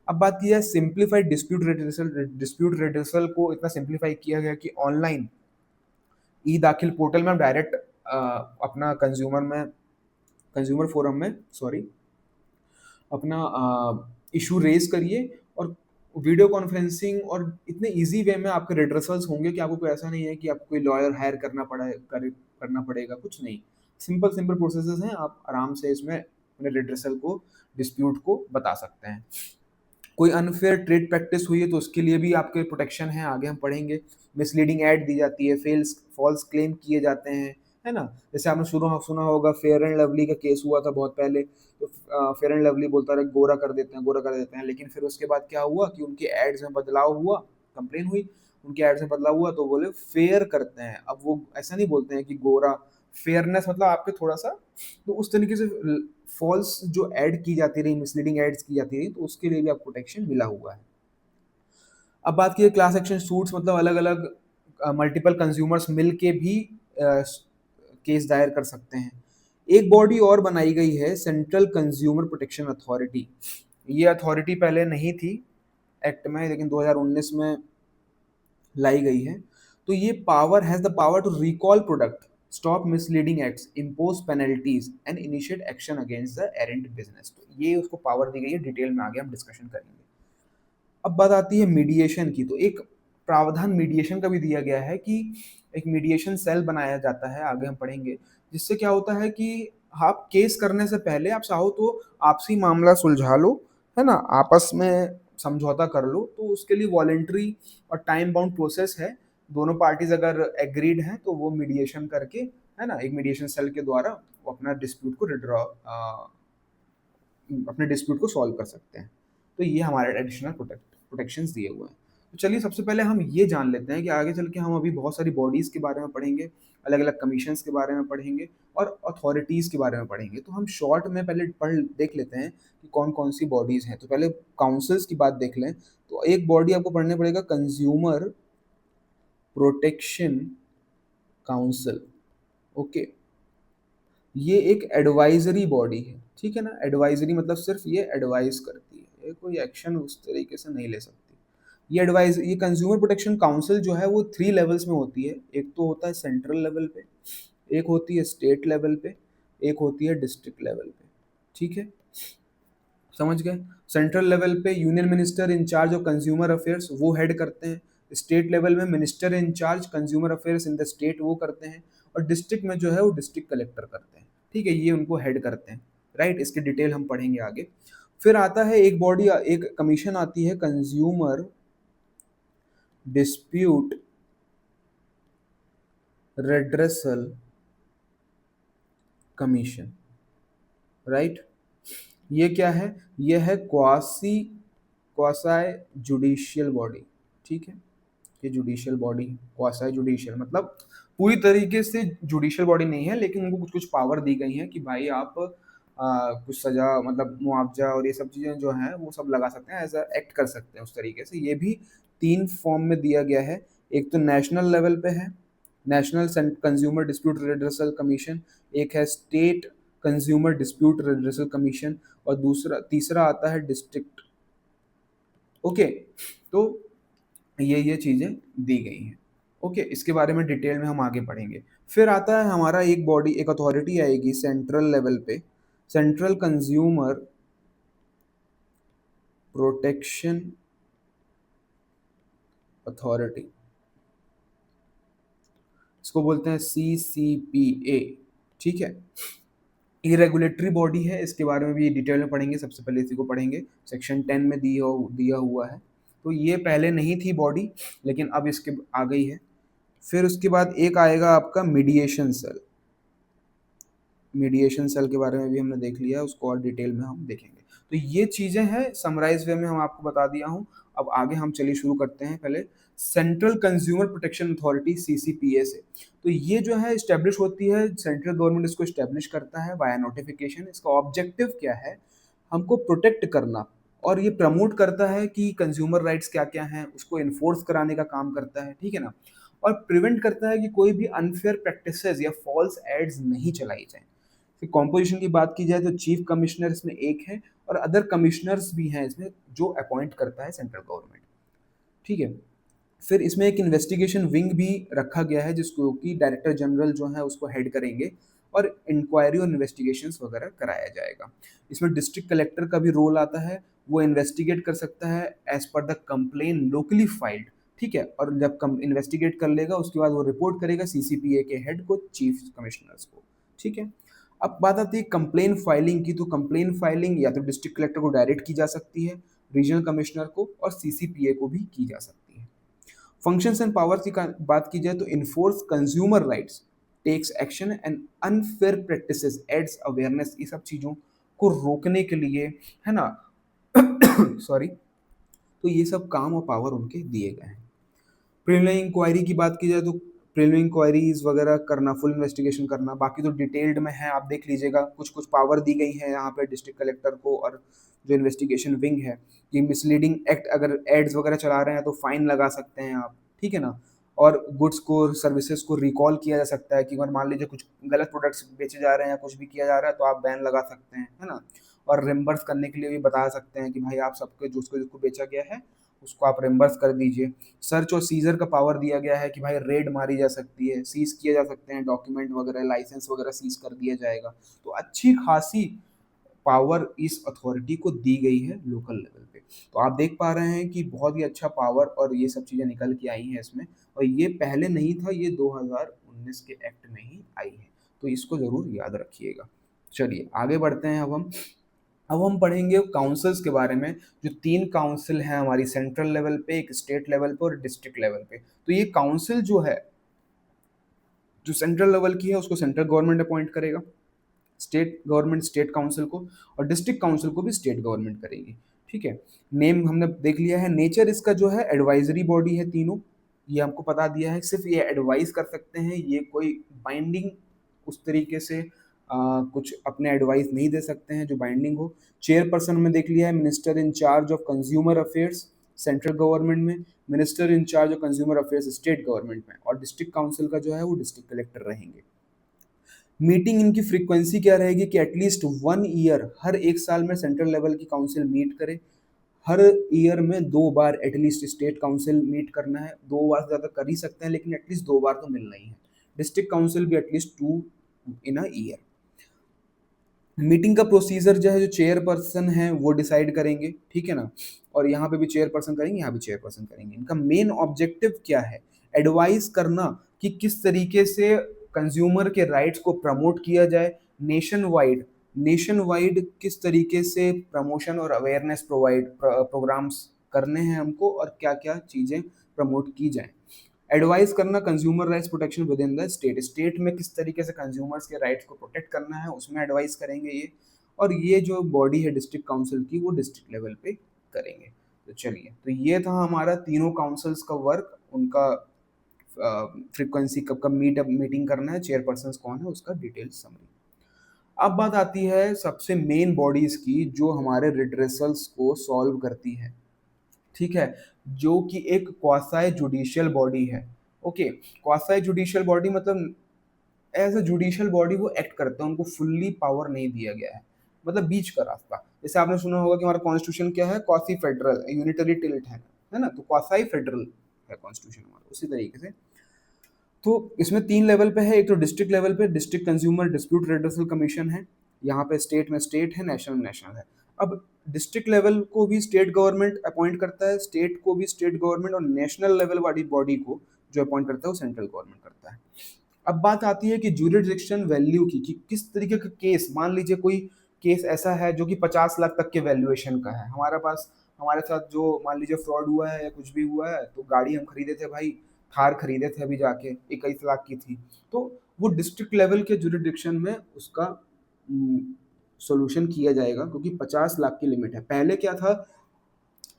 अब बात की जाए simplified dispute redressal, dispute redressal को इतना सिंप्लीफाई किया गया कि ऑनलाइन ई दाखिल पोर्टल में आप डायरेक्ट अपना कंज्यूमर फोरम में, सॉरी, अपना इशू रेज करिए, और वीडियो कॉन्फ्रेंसिंग और इतने इजी वे में आपके रिड्रेसल्स होंगे कि आपको कोई ऐसा नहीं है कि आपको कोई लॉयर हायर करना पड़ेगा, कुछ नहीं। सिंपल सिंपल प्रोसेसेस हैं, आप आराम से इसमें अपने रिड्रेसल को, डिस्प्यूट को बता सकते हैं। कोई अनफेयर ट्रेड प्रैक्टिस हुई है तो उसके लिए भी आपके प्रोटेक्शन है, आगे हम पढ़ेंगे। मिसलीडिंग एड दी जाती है, फेल्स फॉल्स क्लेम किए जाते हैं, है ना? जैसे आपने सुना होगा, फेयर एंड लवली का केस हुआ था बहुत पहले। तो फेयर एंड लवली बोलता रहा गोरा कर देते हैं, गोरा कर देते हैं, लेकिन फिर उसके बाद क्या हुआ कि उनके एड्स में बदलाव हुआ, कंप्लेन हुई, उनके एड्स में बदलाव हुआ, तो बोले फेयर करते हैं। अब वो ऐसा नहीं बोलते हैं कि गोरा, फेयरनेस मतलब आपके थोड़ा सा, तो उस तरीके से फॉल्स जो ऐड की जाती रही, मिसलीडिंग एड्स की जाती रही, तो उसके लिए भी आपको प्रोटेक्शन मिला हुआ है। अब बात की क्लास एक्शन सूट्स, मतलब अलग अलग मल्टीपल कंज्यूमर्स मिलके भी केस दायर कर सकते हैं। एक बॉडी और बनाई गई है, सेंट्रल कंज्यूमर प्रोटेक्शन अथॉरिटी। ये अथॉरिटी पहले नहीं थी एक्ट में, लेकिन 2019 में लाई गई है। तो ये power has the power to recall product, stop misleading acts, impose penalties and initiate action against the errant business. तो ये उसको पावर दी गई है, डिटेल में आगे हम डिस्कशन करेंगे। अब बात आती है मीडिएशन की। तो एक प्रावधान मीडिएशन का भी दिया गया है कि एक मीडिएशन सेल बनाया जाता है, आगे हम पढ़ेंगे। जिससे क्या होता है कि आप केस करने से पहले आप चाहो तो आपसी मामला सुलझा लो, है ना? आपस में समझौता कर लो, तो उसके लिए वॉलेंट्री और टाइम बाउंड प्रोसेस है। दोनों पार्टीज अगर एग्रीड हैं तो वो मीडिएशन करके, है ना, एक मीडिएशन सेल के द्वारा वो अपना डिस्प्यूट को अपने डिस्प्यूट को सॉल्व कर सकते हैं। तो ये हमारे एडिशनल प्रोटेक्शंस दिए हुए हैं। तो चलिए सबसे पहले हम ये जान लेते हैं कि आगे चल के हम अभी बहुत सारी बॉडीज़ के बारे में पढ़ेंगे, अलग अलग कमीशंस के बारे में पढ़ेंगे और अथॉरिटीज़ के बारे में पढ़ेंगे। तो हम शॉर्ट में पहले पढ़ देख लेते हैं कि कौन कौन सी बॉडीज़ हैं। तो पहले काउंसिल्स की बात देख लें। तो एक बॉडी आपको पढ़ने पड़ेगा, कंज्यूमर प्रोटेक्शन काउंसिल। ओके, ये एक एडवाइजरी बॉडी है, ठीक है ना? एडवाइजरी मतलब सिर्फ ये एडवाइस करती है, ये कोई एक्शन उस तरीके से नहीं ले सकती। ये कंज्यूमर प्रोटेक्शन काउंसिल जो है वो 3 लेवल्स में होती है। एक तो होता है सेंट्रल लेवल पे, एक होती है स्टेट लेवल पे, एक होती है डिस्ट्रिक्ट लेवल पे, ठीक है? समझ गए? सेंट्रल लेवल पे union minister in charge of consumer affairs वो हेड करते हैं। स्टेट लेवल में minister in charge consumer affairs in the state वो करते हैं। और डिस्ट्रिक्ट में जो है वो डिस्ट्रिक्ट कलेक्टर करते हैं। ठीक है, ये उनको हेड करते हैं। राइट, इसकी डिटेल हम पढ़ेंगे आगे। फिर आता है एक बॉडी, एक कमीशन आती है, consumer dispute redressal commission. Right, ये क्या है? ये है क्वासाई जुडिशियल बॉडी। ठीक है, ये जुडिशियल बॉडी, क्वासाई जुडिशियल मतलब पूरी तरीके से जुडिशियल बॉडी नहीं है, लेकिन उनको कुछ कुछ पावर दी गई है कि भाई आप कुछ सजा मतलब मुआवजा और ये सब चीज़ें जो हैं वो सब लगा सकते हैं, एज एक्ट कर सकते हैं उस तरीके से। ये भी 3 फॉर्म में दिया गया है। एक तो नेशनल लेवल पे है, national consumer dispute redressal commission. एक है state consumer dispute redressal commission. और दूसरा तीसरा आता है डिस्ट्रिक्ट। ओके, तो ये चीज़ें दी गई हैं। ओके, इसके बारे में डिटेल में हम आगे पढ़ेंगे। फिर आता है हमारा एक बॉडी, एक अथॉरिटी आएगी सेंट्रल लेवल पे, सेंट्रल कंज्यूमर प्रोटेक्शन अथॉरिटी, इसको बोलते हैं CCPA। ठीक है, ये रेगुलेटरी बॉडी है, इसके बारे में भी डिटेल में पढ़ेंगे। सबसे पहले इसी को पढ़ेंगे, सेक्शन 10 में दिया हुआ है। तो ये पहले नहीं थी बॉडी, लेकिन अब इसके आ गई है। फिर उसके बाद एक आएगा आपका मीडिएशन सेल। मीडिएशन सेल के बारे में भी हमने देख लिया, उसको और डिटेल में हम देखेंगे। तो ये चीज़ें हैं, समराइज वे में हम आपको बता दिया हूँ। अब आगे हम चलिए शुरू करते हैं पहले central consumer protection authority CCPA से। तो ये जो है इस्टेब्लिश होती है, सेंट्रल गवर्नमेंट इसको इस्टेब्लिश करता है बाय नोटिफिकेशन। इसका ऑब्जेक्टिव क्या है? हमको प्रोटेक्ट करना, और ये प्रमोट करता है कि कंज्यूमर राइट्स क्या क्या हैं, उसको इन्फोर्स कराने का काम करता है। ठीक है ना? और प्रिवेंट करता है कि कोई भी अनफेयर प्रैक्टिसेस या फॉल्स एड्स नहीं चलाई जाए। फिर कॉम्पोजिशन की बात की जाए तो चीफ कमिश्नर इसमें एक है, और अदर कमिश्नर्स भी हैं इसमें जो अपॉइंट करता है सेंट्रल गवर्नमेंट। ठीक है, फिर इसमें एक इन्वेस्टिगेशन विंग भी रखा गया है, जिसको कि डायरेक्टर जनरल जो है उसको हेड करेंगे, और इंक्वायरी और इन्वेस्टिगेशंस वगैरह कराया जाएगा। इसमें डिस्ट्रिक्ट कलेक्टर का भी रोल आता है, वो इन्वेस्टिगेट कर सकता है as per the complain locally filed. ठीक है, और जब कम इन्वेस्टिगेट कर लेगा उसके बाद वो रिपोर्ट करेगा CCPA के हेड को, चीफ कमिश्नर्स को। ठीक है, अब बात आती है कंप्लेन फाइलिंग की। तो कंप्लेन फाइलिंग या तो डिस्ट्रिक्ट कलेक्टर को डायरेक्ट की जा सकती है, रीजनल कमिश्नर को, और CCPA को भी की जा सकती है। फंक्शंस एंड पावर्स की बात की जाए तो enforce consumer rights, takes action and unfair practices, aids awareness, ये सब चीज़ों को रोकने के लिए, है ना, सॉरी, तो ये सब काम और पावर उनके दिए गए हैं। प्रिलिमिनरी इंक्वायरी की बात की जाए तो प्रिलिमिनरी इंक्वायरीज वगैरह करना, फुल इन्वेस्टिगेशन करना, बाकी तो डिटेल्ड में है, आप देख लीजिएगा। कुछ कुछ पावर दी गई है यहाँ पे डिस्ट्रिक्ट कलेक्टर को, और जो इन्वेस्टिगेशन विंग है कि मिसलीडिंग एक्ट, अगर एड्स वगैरह चला रहे हैं तो फाइन लगा सकते हैं आप। ठीक है ना? और गुड्स को, सर्विसेज को रिकॉल किया जा सकता है कि अगर मान लीजिए कुछ गलत प्रोडक्ट्स बेचे जा रहे हैं या कुछ भी किया जा रहा है तो आप बैन लगा सकते हैं, है ना? और रिम्बर्स करने के लिए भी बता सकते हैं कि भाई आप सबको जिसको जिसको बेचा गया है उसको आप रिम्बर्स कर दीजिए। सर्च और सीजर का पावर दिया गया है कि भाई रेड मारी जा सकती है, सीज किए जा सकते हैं डॉक्यूमेंट वगैरह, लाइसेंस वगैरह सीज कर दिया जाएगा। तो अच्छी खासी पावर इस अथॉरिटी को दी गई है लोकल लेवल पे। तो आप देख पा रहे हैं कि बहुत ही अच्छा पावर और ये सब चीज़ें निकल के आई हैं इसमें, और ये पहले नहीं था, ये 2019 के एक्ट में ही आई है। तो इसको ज़रूर याद रखिएगा। चलिए आगे बढ़ते हैं। अब हम पढ़ेंगे काउंसिल्स के बारे में। जो 3 काउंसिल हैं हमारी, सेंट्रल लेवल पे, एक स्टेट लेवल पे और डिस्ट्रिक्ट लेवल पे। तो ये काउंसिल जो है, जो सेंट्रल लेवल की है उसको सेंट्रल गवर्नमेंट अपॉइंट करेगा, स्टेट गवर्नमेंट स्टेट काउंसिल को, और डिस्ट्रिक्ट काउंसिल को भी स्टेट गवर्नमेंट करेगी। ठीक है, नेम हमने देख लिया है। नेचर इसका जो है एडवाइजरी बॉडी है तीनों, ये हमको बता दिया है। सिर्फ ये एडवाइस कर सकते हैं, ये कोई बाइंडिंग उस तरीके से कुछ अपने एडवाइस नहीं दे सकते हैं जो बाइंडिंग हो। चेयरपर्सन में देख लिया है, minister in charge of consumer affairs central government में, minister in charge of consumer affairs state government में, और डिस्ट्रिक्ट काउंसिल का जो है वो डिस्ट्रिक्ट कलेक्टर रहेंगे। मीटिंग इनकी फ्रीक्वेंसी क्या रहेगी कि एटलीस्ट 1 ईयर, हर 1 साल में सेंट्रल लेवल की काउंसिल मीट करे। हर ईयर में 2 बार एटलीस्ट स्टेट काउंसिल मीट करना है। 2 बार से ज़्यादा कर ही सकते हैं, लेकिन एटलीस्ट 2 बार तो मिलना ही है। डिस्ट्रिक्ट काउंसिल भी at least 2 in a year. Meeting का प्रोसीजर जो है, जो चेयरपर्सन है वो डिसाइड करेंगे, ठीक है ना। और यहाँ पे भी चेयरपर्सन करेंगे, यहाँ भी चेयरपर्सन करेंगे। इनका मेन ऑब्जेक्टिव क्या है? एडवाइस करना कि किस तरीके से कंज्यूमर के राइट्स को प्रमोट किया जाए नेशन वाइड। नेशन वाइड किस तरीके से प्रमोशन और अवेयरनेस प्रोग्राम्स करने हैं हमको, और क्या क्या चीज़ें प्रमोट की जाए। एडवाइस करना consumer rights protection with in the state, state में किस तरीके से कंज्यूमर्स के राइट्स को प्रोटेक्ट करना है, उसमें एडवाइस करेंगे ये। और ये जो बॉडी है डिस्ट्रिक्ट काउंसिल की, वो डिस्ट्रिक्ट लेवल पे करेंगे। तो चलिए, तो ये था हमारा तीनों काउंसिल्स का वर्क, उनका फ्रीक्वेंसी, कब कब मीटिंग करना है, चेयरपर्सन कौन है, उसका डिटेल समरी। अब बात आती है सबसे मेन बॉडीज की, जो हमारे रिड्रेसल्स को सॉल्व करती है, ठीक है, जो कि एक क्वासाई जुडिशियल बॉडी है। ओके, क्वासाई जुडिशियल बॉडी मतलब एज अ जुडिशियल बॉडी वो एक्ट करता है, उनको फुल्ली पावर नहीं दिया गया है, मतलब बीच का रास्ता। जैसे आपने सुना होगा कि हमारा कॉन्स्टिट्यूशन क्या है, क्वासी फेडरल यूनिटरी टिल्ट है ना, तो क्वासाई फेडरल है कॉन्स्टिट्यूशन हमारा, उसी तरीके से। तो इसमें 3 लेवल पे है। एक तो डिस्ट्रिक्ट लेवल पे district consumer dispute redressal commission है, यहाँ पे स्टेट में स्टेट है, नेशनल नेशनल है। अब डिस्ट्रिक्ट लेवल को भी स्टेट गवर्नमेंट अपॉइंट करता है, स्टेट को भी स्टेट गवर्नमेंट, और नेशनल लेवल वाली बॉडी को जो अपॉइंट करता है वो सेंट्रल गवर्नमेंट करता है। अब बात आती है कि ज्यूरिडिक्शन वैल्यू की, कि किस तरीके का केस, मान लीजिए कोई केस ऐसा है जो कि 50 लाख तक के वैल्यूएशन का है हमारे पास, हमारे साथ जो मान लीजिए फ्रॉड हुआ है या कुछ भी हुआ है, तो गाड़ी हम खरीदे थे भाई, थार खरीदे थे अभी जाके, 21 लाख की थी। तो वो डिस्ट्रिक्ट लेवल के ज्यूरिडिक्शन में उसका सॉल्यूशन किया जाएगा, क्योंकि 50 लाख की लिमिट है। पहले क्या था,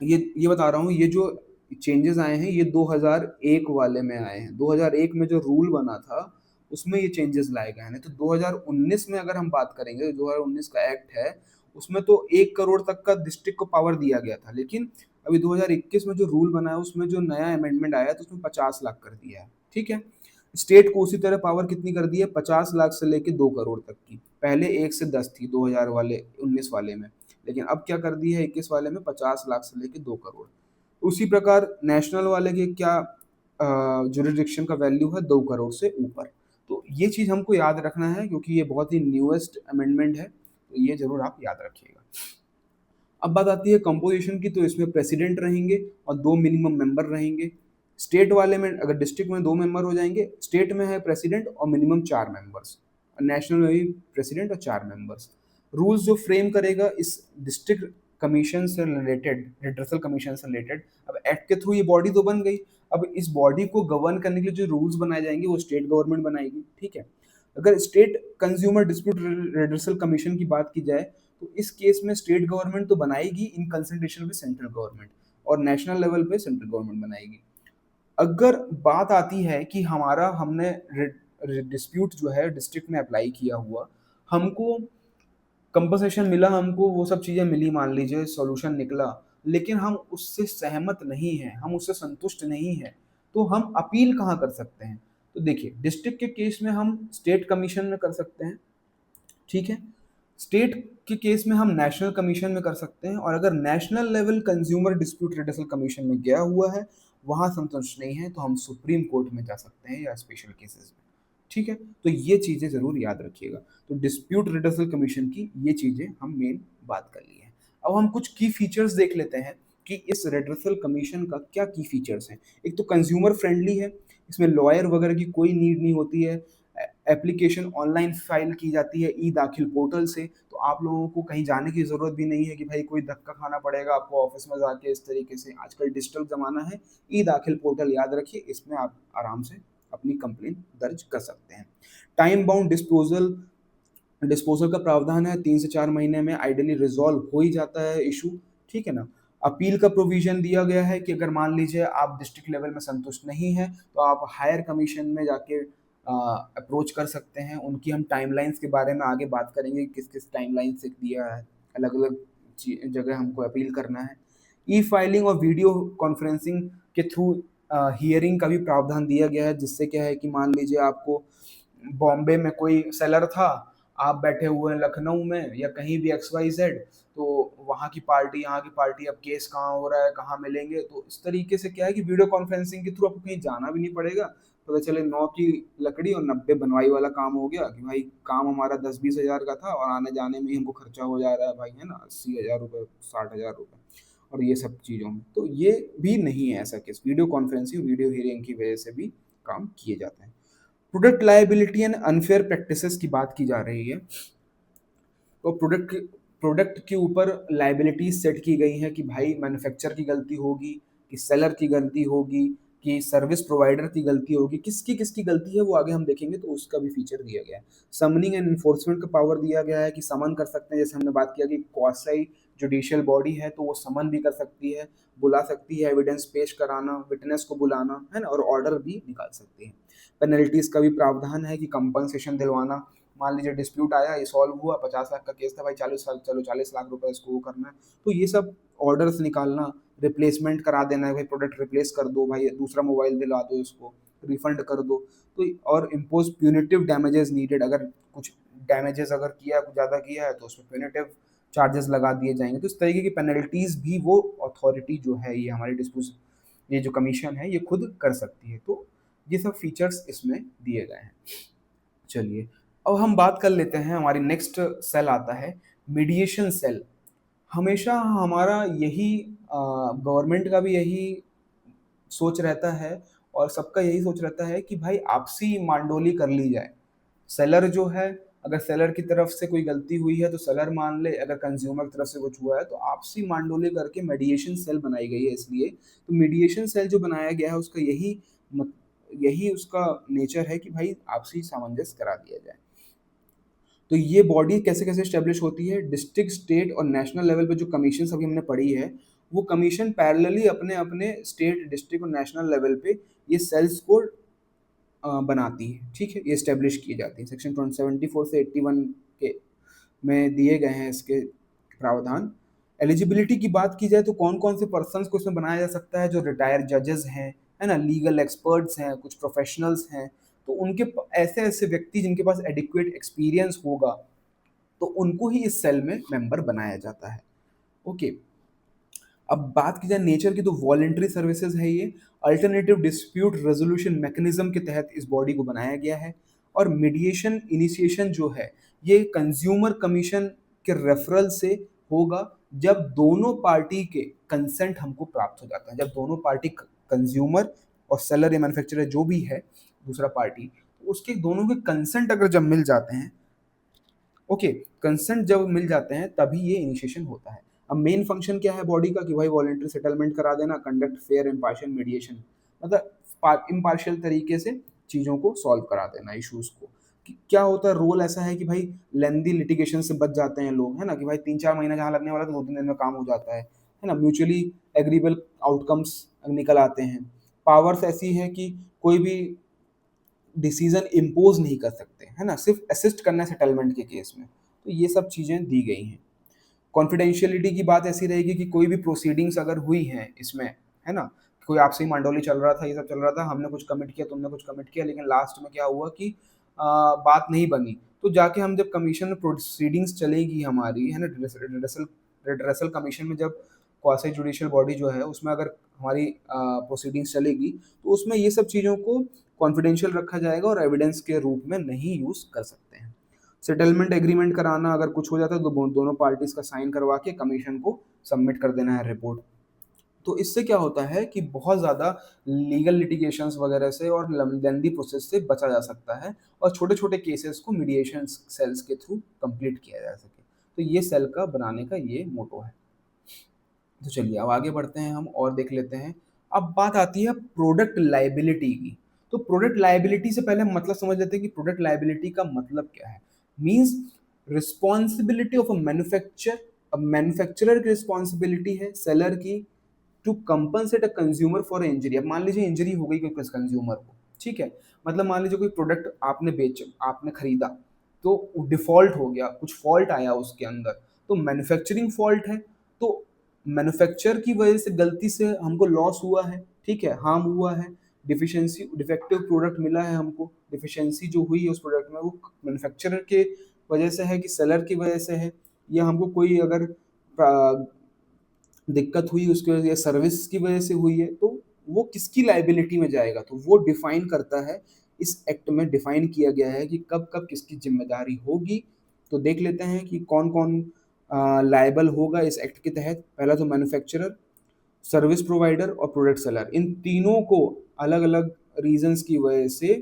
ये बता रहा हूँ, ये जो चेंजेस आए हैं ये 2001 वाले में आए हैं। 2001 में जो रूल बना था उसमें ये चेंजेस लाए गए हैं। नहीं तो 2019 में अगर हम बात करेंगे, 2019 का एक्ट है, उसमें तो 1 करोड़ तक का डिस्ट्रिक्ट को पावर दिया गया था, लेकिन अभी 2021 में जो रूल बना है उसमें जो नया अमेंडमेंट आया है तो उसमें 50 लाख कर दिया है, ठीक है। स्टेट को उसी तरह पावर कितनी कर दी है, 50 लाख से लेके 2 करोड़ तक की। पहले 1 से 10 थी 2000 वाले 19 वाले में, लेकिन अब क्या कर दी है 21 वाले में, 50 लाख से लेके 2 करोड़। उसी प्रकार नेशनल वाले के क्या जुरिडिक्शन का वैल्यू है, 2 करोड़ से ऊपर। तो ये चीज़ हमको याद रखना है, क्योंकि ये बहुत ही न्यूएस्ट अमेंडमेंट है, तो ये जरूर आप याद रखिएगा। अब बात आती है कंपोजिशन की, तो इसमें प्रेसिडेंट रहेंगे और 2 मिनिमम मेंबर रहेंगे। स्टेट वाले में अगर डिस्ट्रिक्ट में 2 मेंबर हो जाएंगे, स्टेट में है प्रेसिडेंट और मिनिमम 4 मेंबर्स, नेशनल में भी प्रेसिडेंट और 4 मेंबर्स। रूल्स जो फ्रेम करेगा इस डिस्ट्रिक्ट कमीशन से रिलेटेड, रिड्रेसल कमीशन से रिलेटेड, अब एक्ट के थ्रू ये बॉडी तो बन गई। अब इस बॉडी को गवर्न करने के लिए जो रूल्स बनाए जाएंगे वो स्टेट गवर्नमेंट बनाएगी, ठीक है। अगर state consumer dispute redressal commission की बात की जाए, तो इस केस में स्टेट गवर्नमेंट तो बनाएगी in consultation with central government, और नेशनल लेवल पे सेंट्रल गवर्नमेंट बनाएगी। अगर बात आती है कि हमारा हमने डिस्प्यूट जो है डिस्ट्रिक्ट में अप्लाई किया हुआ, हमको कंपनसेशन मिला, हमको वो सब चीज़ें मिली, मान लीजिए सॉल्यूशन निकला, लेकिन हम उससे सहमत नहीं हैं, हम उससे संतुष्ट नहीं हैं, तो हम अपील कहाँ कर सकते हैं? तो देखिए, डिस्ट्रिक्ट के केस में हम स्टेट कमीशन में कर सकते हैं, ठीक है। स्टेट के केस में हम नेशनल कमीशन में कर सकते हैं, और अगर national level consumer dispute redressal commission में गया हुआ है, वहां संतुष्ट नहीं है, तो हम सुप्रीम कोर्ट में जा सकते हैं या स्पेशल केसेस में, ठीक है। तो ये चीजें जरूर याद रखिएगा। तो डिस्प्यूट रिड्रेसल कमीशन की ये चीजें हम मेन बात कर ली है। अब हम कुछ की फीचर्स देख लेते हैं कि इस रिड्रेसल कमीशन का क्या की फीचर्स हैं। एक तो कंज्यूमर फ्रेंडली है, इसमें लॉयर वगैरह की कोई नीड नहीं होती है, एप्लीकेशन ऑनलाइन फाइल की जाती है ई दाखिल पोर्टल से, तो आप लोगों को कहीं जाने की ज़रूरत भी नहीं है कि भाई कोई धक्का खाना पड़ेगा आपको ऑफिस में जाके। इस तरीके से आजकल डिजिटल ज़माना है, ई दाखिल पोर्टल याद रखिए, इसमें आप आराम से अपनी कंप्लेंट दर्ज कर सकते हैं। टाइम बाउंड डिस्पोजल, डिस्पोजल का प्रावधान है, 3 से 4 महीने में आइडियली रिजॉल्व हो ही जाता है इशू, ठीक है ना। अपील का प्रोविजन दिया गया है कि अगर मान लीजिए आप डिस्ट्रिक्ट लेवल में संतुष्ट नहीं है, तो आप हायर कमीशन में जाके अप्रोच कर सकते हैं। उनकी हम टाइमलाइंस के बारे में आगे बात करेंगे, किस किस टाइमलाइन से दिया है, अलग अलग जगह हमको अपील करना है। ई फाइलिंग और वीडियो कॉन्फ्रेंसिंग के थ्रू हियरिंग का भी प्रावधान दिया गया है, जिससे क्या है कि मान लीजिए आपको बॉम्बे में कोई सेलर था, आप बैठे हुए हैं लखनऊ में या कहीं भी XYZ, तो वहाँ की पार्टी यहाँ की पार्टी, अब केस कहाँ हो रहा है, कहाँ मिलेंगे, तो इस तरीके से क्या है कि वीडियो कॉन्फ्रेंसिंग के थ्रू आपको कहीं जाना भी नहीं पड़ेगा, पता चले 9 की लकड़ी और 90 बनवाई वाला काम हो गया कि भाई काम हमारा 10-20 हज़ार का था और आने जाने में ही हमको खर्चा हो जा रहा है भाई, है ना, 80 हज़ार रुपये, 60 हज़ार रुपये, और ये सब चीज़ों में। तो ये भी नहीं है ऐसा case, video conferencing, video hearing की वजह से भी काम किए जाते हैं। Product liability and unfair practices की बात की जा रही है। तो प्रोडक्ट के ऊपर लायबिलिटी सेट की गई है कि भाई मैन्युफैक्चरर की गलती होगी, कि सेलर की गलती होगी, कि सर्विस प्रोवाइडर की गलती होगी, किसकी किसकी गलती है वो आगे हम देखेंगे, तो उसका भी फीचर दिया गया है। समनिंग एंड इन्फोर्समेंट का पावर दिया गया है कि समन कर सकते हैं, जैसे हमने बात किया कि क्वासी जुडिशियल बॉडी है तो वो समन भी कर सकती है, बुला सकती है, एविडेंस पेश कराना, विटनेस को बुलाना, है ना, और ऑर्डर भी निकाल सकती है। पेनल्टीज का भी प्रावधान है कि कंपनसेशन दिलवाना। मान लीजिए डिस्प्यूट आया, ये सॉल्व हुआ, 50 लाख का केस था भाई, 40 साल चलो 40 लाख रुपए इसको वो करना है, तो ये सब ऑर्डर्स निकालना, रिप्लेसमेंट करा देना है भाई, प्रोडक्ट रिप्लेस कर दो भाई, दूसरा मोबाइल दिला दो इसको, रिफंड कर दो। तो और इम्पोज प्यूनिटिव डैमेजेस नीडेड, अगर कुछ डैमेजेस अगर किया, कुछ ज़्यादा किया है तो उसमें प्यूनिटिव चार्जेस लगा दिए जाएंगे। तो इस तरीके की पेनल्टीज भी वो अथॉरिटी जो है, ये हमारी डिस्प्यूट, ये जो कमीशन है ये खुद कर सकती है। तो ये सब फीचर्स इसमें दिए गए हैं। चलिए अब हम बात कर लेते हैं, हमारी नेक्स्ट सेल आता है मीडिएशन सेल। हमेशा हमारा यही गवर्नमेंट का भी यही सोच रहता है और सबका यही सोच रहता है कि भाई आपसी मांडोली कर ली जाए। सेलर जो है, अगर सेलर की तरफ से कोई गलती हुई है तो सेलर मान ले, अगर कंज्यूमर की तरफ से कुछ हुआ है तो आपसी मांडोली करके मीडिएशन सेल बनाई गई है। इसलिए तो मीडिएशन सेल जो बनाया गया है उसका यही उसका नेचर है कि भाई आपसी सामंजस्य करा दिया जाए। तो ये बॉडी कैसे कैसे स्टेब्लिश होती है, डिस्ट्रिक्ट, स्टेट और नेशनल लेवल पे जो कमीशन अभी हमने पढ़ी है, वो कमीशन पैरेलली अपने अपने स्टेट, डिस्ट्रिक्ट और नेशनल लेवल पे ये सेल्स को बनाती है। ठीक है, ये स्टेब्लिश की जाती है। सेक्शन 74 से 81 के में दिए गए हैं इसके प्रावधान। एलिजिबिलिटी की बात की जाए तो कौन कौन से पर्सन को इसमें बनाया जा सकता है, जो रिटायर्ड जजेस हैं, है ना, लीगल एक्सपर्ट्स हैं, कुछ प्रोफेशनल्स हैं, तो उनके ऐसे ऐसे व्यक्ति जिनके पास एडिक्वेट एक्सपीरियंस होगा, तो उनको ही इस सेल में मेंबर बनाया जाता है। ओके, अब बात की जाए नेचर की, तो वॉलेंट्री सर्विसेज है ये। अल्टरनेटिव डिस्प्यूट रेजोल्यूशन मैकेनिज्म के तहत इस बॉडी को बनाया गया है। और मीडिएशन इनिशिएशन जो है ये कंज्यूमर कमीशन के रेफरल से होगा, जब दोनों पार्टी के कंसेंट हमको प्राप्त हो जाता है। जब दोनों पार्टी, कंज्यूमर और सेलर या मैन्युफैक्चरर जो भी है दूसरा पार्टी, तो उसके दोनों के कंसेंट अगर जब मिल जाते हैं, ओके, कंसेंट जब मिल जाते हैं तभी ये इनिशिएशन होता है। अब मेन फंक्शन क्या है बॉडी का, कि भाई वॉलेंटरी सेटलमेंट करा देना, कंडक्ट फेयर इम्पार्शियल मीडिएशन, मतलब इम्पार्शियल तरीके से चीज़ों को सॉल्व करा देना, इश्यूज को। क्या होता है, रोल ऐसा है कि भाई लेंदी लिटिगेशन से बच जाते हैं लोग, है ना, कि भाई 3-4 महीना जहाँ लगने वाला था 2-3 दिन में काम हो जाता है ना, म्यूचुअली एग्रीबल आउटकम्स निकल आते हैं। पावर्स ऐसी है कि कोई भी डिसीजन इम्पोज नहीं कर सकते, है ना, सिर्फ असिस्ट करना है सेटलमेंट के केस में। तो ये सब चीज़ें दी गई हैं। कॉन्फिडेंशियलिटी की बात ऐसी रहेगी कि कोई भी प्रोसीडिंग्स अगर हुई हैं इसमें, है ना, कोई आपसी मंडोली चल रहा था, ये सब चल रहा था, हमने कुछ कमिट किया, तुमने कुछ कमिट किया, लेकिन लास्ट में क्या हुआ कि बात नहीं बनी, तो जाके हम जब कमीशन में प्रोसीडिंग्स चलेगी हमारी, है ना, रिड्रेसल कमीशन में जब क्वासी जुडिशियल बॉडी जो है उसमें अगर हमारी प्रोसीडिंग्स चलेगी, तो उसमें ये सब चीज़ों को कॉन्फिडेंशियल रखा जाएगा और एविडेंस के रूप में नहीं यूज़ कर सकते हैं। सेटलमेंट एग्रीमेंट कराना, अगर कुछ हो जाता है तो दोनों पार्टीज का साइन करवा के कमीशन को सबमिट कर देना है रिपोर्ट। तो इससे क्या होता है कि बहुत ज़्यादा लीगल लिटिगेशंस वगैरह से और लेंदी प्रोसेस से बचा जा सकता है, और छोटे छोटे केसेस को मीडिएशन सेल्स के थ्रू कंप्लीट किया जा सके। तो ये सेल का बनाने का ये मोटो है। तो चलिए अब आगे बढ़ते हैं हम और देख लेते हैं। अब बात आती है प्रोडक्ट लायबिलिटी की। तो प्रोडक्ट लायबिलिटी से पहले हम मतलब समझ लेते हैं कि प्रोडक्ट लायबिलिटी का मतलब क्या है। Means responsibility of a manufacture, अब मैन्युफैक्चरर की रिस्पॉन्सिबिलिटी है सेलर की to compensate a consumer for injury. अब मान लीजिए इंजरी हो गई कोई कंज्यूमर को, ठीक है, मतलब मान लीजिए कोई प्रोडक्ट आपने आपने खरीदा, तो डिफॉल्ट हो गया, कुछ फॉल्ट आया उसके अंदर, तो मैन्युफैक्चरिंग फॉल्ट है, तो मैन्युफैक्चर की वजह से गलती से हमको लॉस हुआ है, ठीक है, हार्म हुआ है, डिफिशिएंसी, डिफेक्टिव प्रोडक्ट मिला है हमको, डिफिशिएंसी जो हुई है उस प्रोडक्ट में वो मैन्युफैक्चरर के वजह से है कि सेलर की वजह से है, या हमको कोई अगर दिक्कत हुई उसकी वजह या सर्विस की वजह से हुई है, तो वो किसकी लाइबिलिटी में जाएगा, तो वो डिफाइन करता है, इस एक्ट में डिफाइन किया गया है कि कब कब किसकी जिम्मेदारी होगी। तो देख लेते हैं कि कौन कौन लायबल होगा इस एक्ट के तहत। पहला तो मैन्युफैक्चरर, सर्विस प्रोवाइडर और प्रोडक्ट सेलर, इन तीनों को अलग अलग रीजंस की वजह से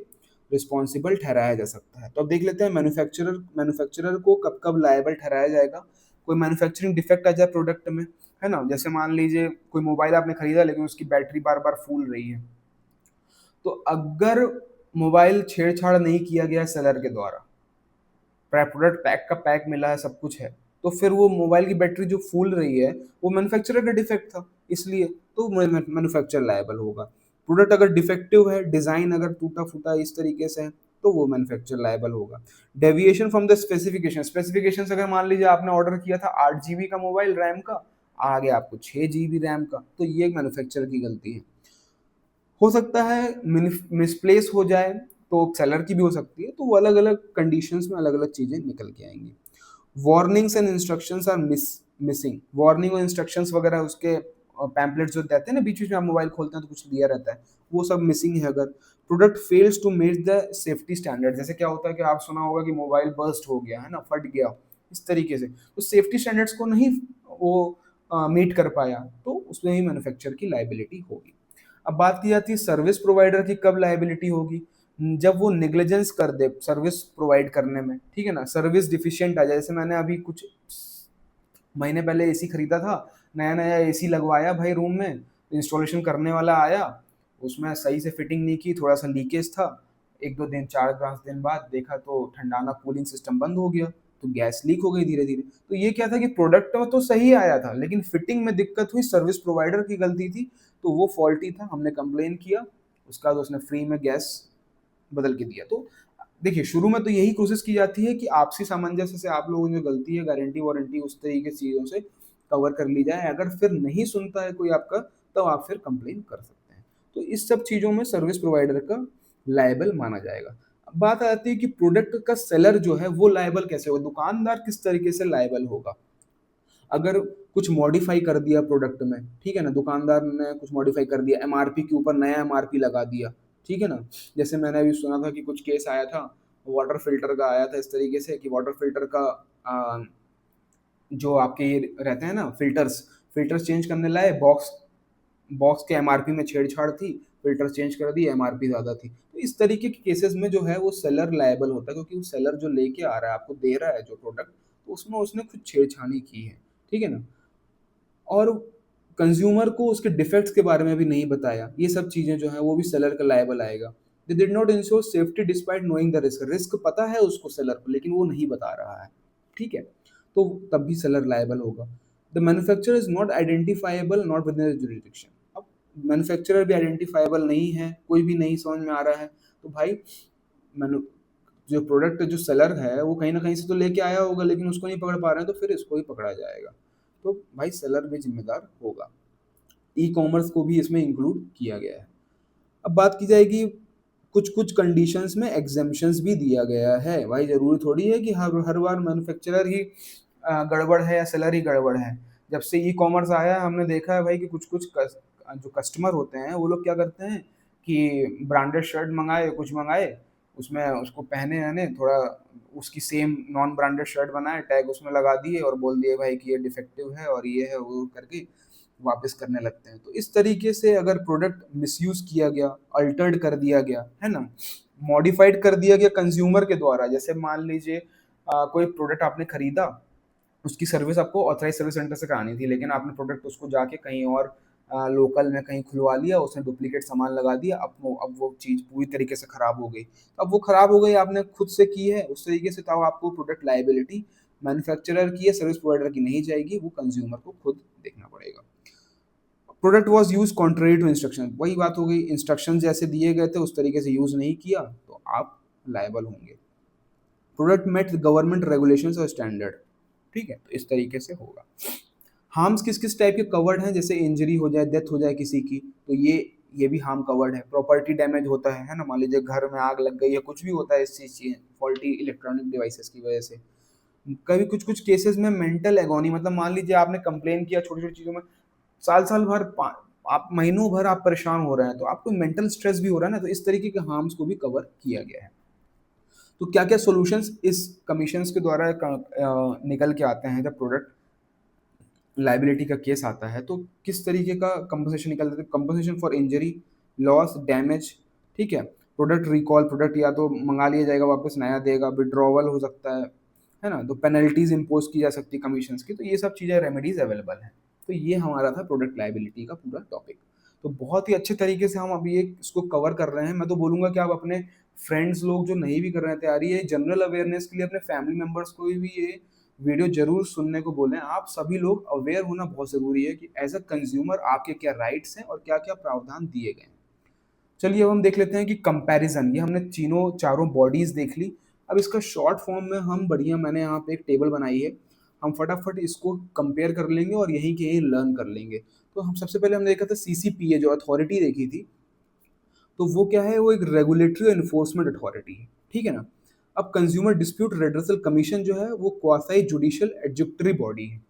रिस्पॉन्सिबल ठहराया जा सकता है। तो अब देख लेते हैं मैन्युफैक्चरर को कब कब लायबल ठहराया जाएगा। कोई मैन्युफैक्चरिंग डिफेक्ट आ जाए प्रोडक्ट में, है ना, जैसे मान लीजिए कोई मोबाइल आपने खरीदा लेकिन उसकी बैटरी बार बार फूल रही है, तो अगर मोबाइल छेड़छाड़ नहीं किया गया सेलर के द्वारा, प्रोडक्ट पैक का पैक मिला है, सब कुछ है, तो फिर वो मोबाइल की बैटरी जो फूल रही है वो मैन्युफैक्चरर का डिफेक्ट था, इसलिए तो मैन्युफैक्चरर लायबल होगा। प्रोडक्ट अगर डिफेक्टिव है, डिजाइन अगर टूटा फूटा इस तरीके से है, तो वो मैन्युफैक्चरर लायबल होगा। डेविएशन फ्रॉम द स्पेसिफिकेशन अगर मान लीजिए आपने ऑर्डर किया था 8 GB का मोबाइल रैम का, आ गया आपको 6 GB रैम का, तो ये एक मैन्युफैक्चरर की गलती है। हो सकता है मिसप्लेस हो जाए, तो सेलर की भी हो सकती है, तो वो अलग अलग कंडीशंस में अलग अलग चीजें निकल के आएंगी। Warnings and instructions are missing, warning और इंस्ट्रक्शंस वगैरह उसके पैम्पलेट्स जो देते हैं ना, बीच बीच में आप मोबाइल खोलते हैं तो कुछ दिया रहता है, वो सब मिसिंग है। अगर product fails to meet the safety standard, जैसे क्या होता है कि आप सुना होगा कि मोबाइल बर्स्ट हो गया है ना, फट गया, इस तरीके से, तो सेफ्टी स्टैंडर्ड्स को नहीं वो मीट कर पाया, तो उसमें ही मैन्युफैक्चर की लाइबिलिटी होगी। अब बात की जाती है सर्विस प्रोवाइडर की कब लाइबिलिटी होगी, जब वो निग्लिजेंस कर दे सर्विस प्रोवाइड करने में, ठीक है ना, सर्विस डिफिशिएंट आ जाए। जैसे मैंने अभी कुछ महीने पहले एसी खरीदा था, नया नया एसी लगवाया भाई रूम में, इंस्टॉलेशन करने वाला आया, उसमें सही से फिटिंग नहीं की, थोड़ा सा लीकेज था, एक दो दिन 4-5 दिन बाद देखा तो ठंडाना कूलिंग सिस्टम बंद हो गया, तो गैस लीक हो गई धीरे धीरे। तो ये क्या था कि प्रोडक्ट में तो सही आया था लेकिन फिटिंग में दिक्कत हुई, सर्विस प्रोवाइडर की गलती थी, तो वो फॉल्टी था, हमने कंप्लेन किया, उसका बाद उसने फ्री में गैस बदल के दिया। तो देखिए शुरू में तो यही कोशिश की जाती है कि आपसी सामंजस्य से आप लोगों की जो गलती है, गारंटी वारंटी उस तरीके की चीज़ों से कवर कर ली जाए। अगर फिर नहीं सुनता है कोई आपका, तब आप फिर कंप्लेन कर सकते हैं। तो इस सब चीज़ों में सर्विस प्रोवाइडर का लायबल माना जाएगा। अब बात आती है कि प्रोडक्ट का सेलर जो है वो लायबल कैसे होगा, दुकानदार किस तरीके से लायबल होगा। अगर कुछ मॉडिफाई कर दिया प्रोडक्ट में, ठीक है ना, दुकानदार ने कुछ मॉडिफाई कर दिया, एमआरपी के ऊपर नया एमआरपी लगा दिया, ठीक है ना, जैसे मैंने अभी सुना था कि कुछ केस आया था, वाटर फिल्टर का आया था इस तरीके से कि वाटर फिल्टर का जो आपके ये रहते हैं ना फिल्टर्स, फिल्टर्स चेंज करने लाए, बॉक्स बॉक्स के एमआरपी में छेड़छाड़ थी, फिल्टर चेंज कर दी, एमआरपी ज़्यादा थी। तो इस तरीके के केसेस में जो है वो सेलर लायबल होता है, क्योंकि वो सेलर जो लेके आ रहा है, आपको दे रहा है जो प्रोडक्ट, तो उसमें उसने कुछ छेड़छानी की है, ठीक है ना, और कंज्यूमर को उसके डिफेक्ट्स के बारे में भी नहीं बताया, ये सब चीज़ें जो है वो भी सेलर का लायबल आएगा। They did not ensure safety despite knowing the risk, risk पता है उसको सेलर को लेकिन वो नहीं बता रहा है, ठीक है, तो तब भी सेलर लायबल होगा। The manufacturer is not identifiable not with in the jurisdiction, अब मैन्युफैक्चरर भी आइडेंटिफाइबल नहीं है, कोई भी नहीं समझ में आ रहा है, तो भाई मैनु जो प्रोडक्ट जो सेलर है वो कहीं ना कहीं से तो लेके आया होगा, लेकिन उसको नहीं पकड़ पा रहे हैं, तो फिर इसको ही पकड़ा जाएगा, तो भाई सेलर भी जिम्मेदार होगा। ई कॉमर्स को भी इसमें इंक्लूड किया गया है। अब बात की जाएगी, कुछ कुछ कंडीशंस में एग्जेम्पशंस भी दिया गया है, भाई जरूरी थोड़ी है कि हर हर बार मैन्युफैक्चरर ही गड़बड़ है या सेलर ही गड़बड़ है। जब से ई कॉमर्स आया है हमने देखा है भाई कि कुछ कुछ जो कस्टमर होते हैं वो लोग क्या करते हैं कि ब्रांडेड शर्ट मंगाए, कुछ मंगाए, उसमें उसको पहने रहने, थोड़ा उसकी सेम नॉन ब्रांडेड शर्ट बनाए, टैग उसमें लगा दिए और बोल दिए भाई कि ये डिफेक्टिव है और ये है वो करके वापस करने लगते हैं। तो इस तरीके से अगर प्रोडक्ट मिसयूज किया गया, अल्टर्ड कर दिया गया, है ना, मॉडिफाइड कर दिया गया कंज्यूमर के द्वारा, जैसे मान लीजिए कोई प्रोडक्ट आपने खरीदा, उसकी सर्विस आपको ऑथराइज सर्विस सेंटर से करानी थी, लेकिन आपने प्रोडक्ट उसको जाके कहीं और लोकल में कहीं खुलवा लिया, उसने डुप्लीकेट सामान लगा दिया, अब वो चीज़ पूरी तरीके से खराब हो गई। अब वो खराब हो गई, आपने खुद से की है उस तरीके से, तब आपको प्रोडक्ट लाइबिलिटी मैन्युफैक्चरर की या सर्विस प्रोवाइडर की नहीं जाएगी, वो कंज्यूमर को खुद देखना पड़ेगा। Product was use contrary to instruction, वही बात हो गई, इंस्ट्रक्शन जैसे दिए गए थे उस तरीके से यूज नहीं किया तो आप लायबल होंगे। प्रोडक्ट मेट गवर्नमेंट रेगुलेशंस और स्टैंडर्ड, ठीक है, तो इस तरीके से होगा। हार्म्स किस किस टाइप के कवर्ड हैं, जैसे इंजरी हो जाए, डेथ हो जाए किसी की, तो ये भी हार्म कवर्ड है। प्रॉपर्टी डैमेज होता है ना, मान लीजिए घर में आग लग गई या कुछ भी होता है इस चीज़ की फॉल्टी इलेक्ट्रॉनिक डिवाइसेस की वजह से। कभी कुछ कुछ केसेस में मेंटल एगोनी, मतलब मान लीजिए आपने कंप्लेन किया छोटी छोटी चीज़ों में, साल साल भर आप महीनों भर आप परेशान हो रहे हैं, तो आपको मेंटल स्ट्रेस भी हो रहा है ना, तो इस तरीके के हार्म्स को भी कवर किया गया है। तो क्या-क्या सॉल्यूशंस इस कमीशंस के द्वारा निकल के आते हैं जब प्रोडक्ट लायबिलिटी का केस आता है, तो किस तरीके का कंपनसेशन निकलता है? Compensation for injury, loss, damage, ठीक है? प्रोडक्ट रिकॉल, प्रोडक्ट या तो मँगा लिया जाएगा, वापस नया देगा, विथड्रॉवल हो सकता है ना? तो पेनल्टीज़ इम्पोज़ की जा सकती है कमीशंस की, तो ये सब चीज़ें रेमेडीज़ अवेलेबल हैं। तो ये हमारा था प्रोडक्ट लायबिलिटी का पूरा टॉपिक। तो बहुत ही अच्छे तरीके से हम अभी एक इसको कवर कर रहे हैं। मैं तो बोलूँगा कि आप अपने फ्रेंड्स लोग जो नहीं भी कर रहे हैं तैयारी, ये जनरल अवेयरनेस के लिए अपने फैमिली मेंबर्स को भी ये वीडियो ज़रूर सुनने को बोलें। आप सभी लोग अवेयर होना बहुत ज़रूरी है कि एज़ अ कंज़्यूमर आपके क्या राइट्स हैं और क्या-क्या प्रावधान दिए गए हैं। चलिए अब हम देख लेते हैं कि कंपैरिज़न, ये हमने तीनों चारों बॉडीज़ देख ली। अब इसका शॉर्ट फॉर्म में हम बढ़िया, मैंने यहाँ पे एक टेबल बनाई है। हम फटाफट इसको कंपेयर कर लेंगे और यहीं के यहीं लर्न कर लेंगे। तो हम सबसे पहले हमने देखा था सीसीपीए जो अथॉरिटी देखी थी। तो वो क्या है, वो एक रेगुलेटरी और एनफोर्समेंट अथॉरिटी है, ठीक है ना? अब कंज्यूमर डिस्प्यूट रेड्रेसल कमीशन जो है वो क्वासी जुडिशियल एडजुडिक्टरी बॉडी है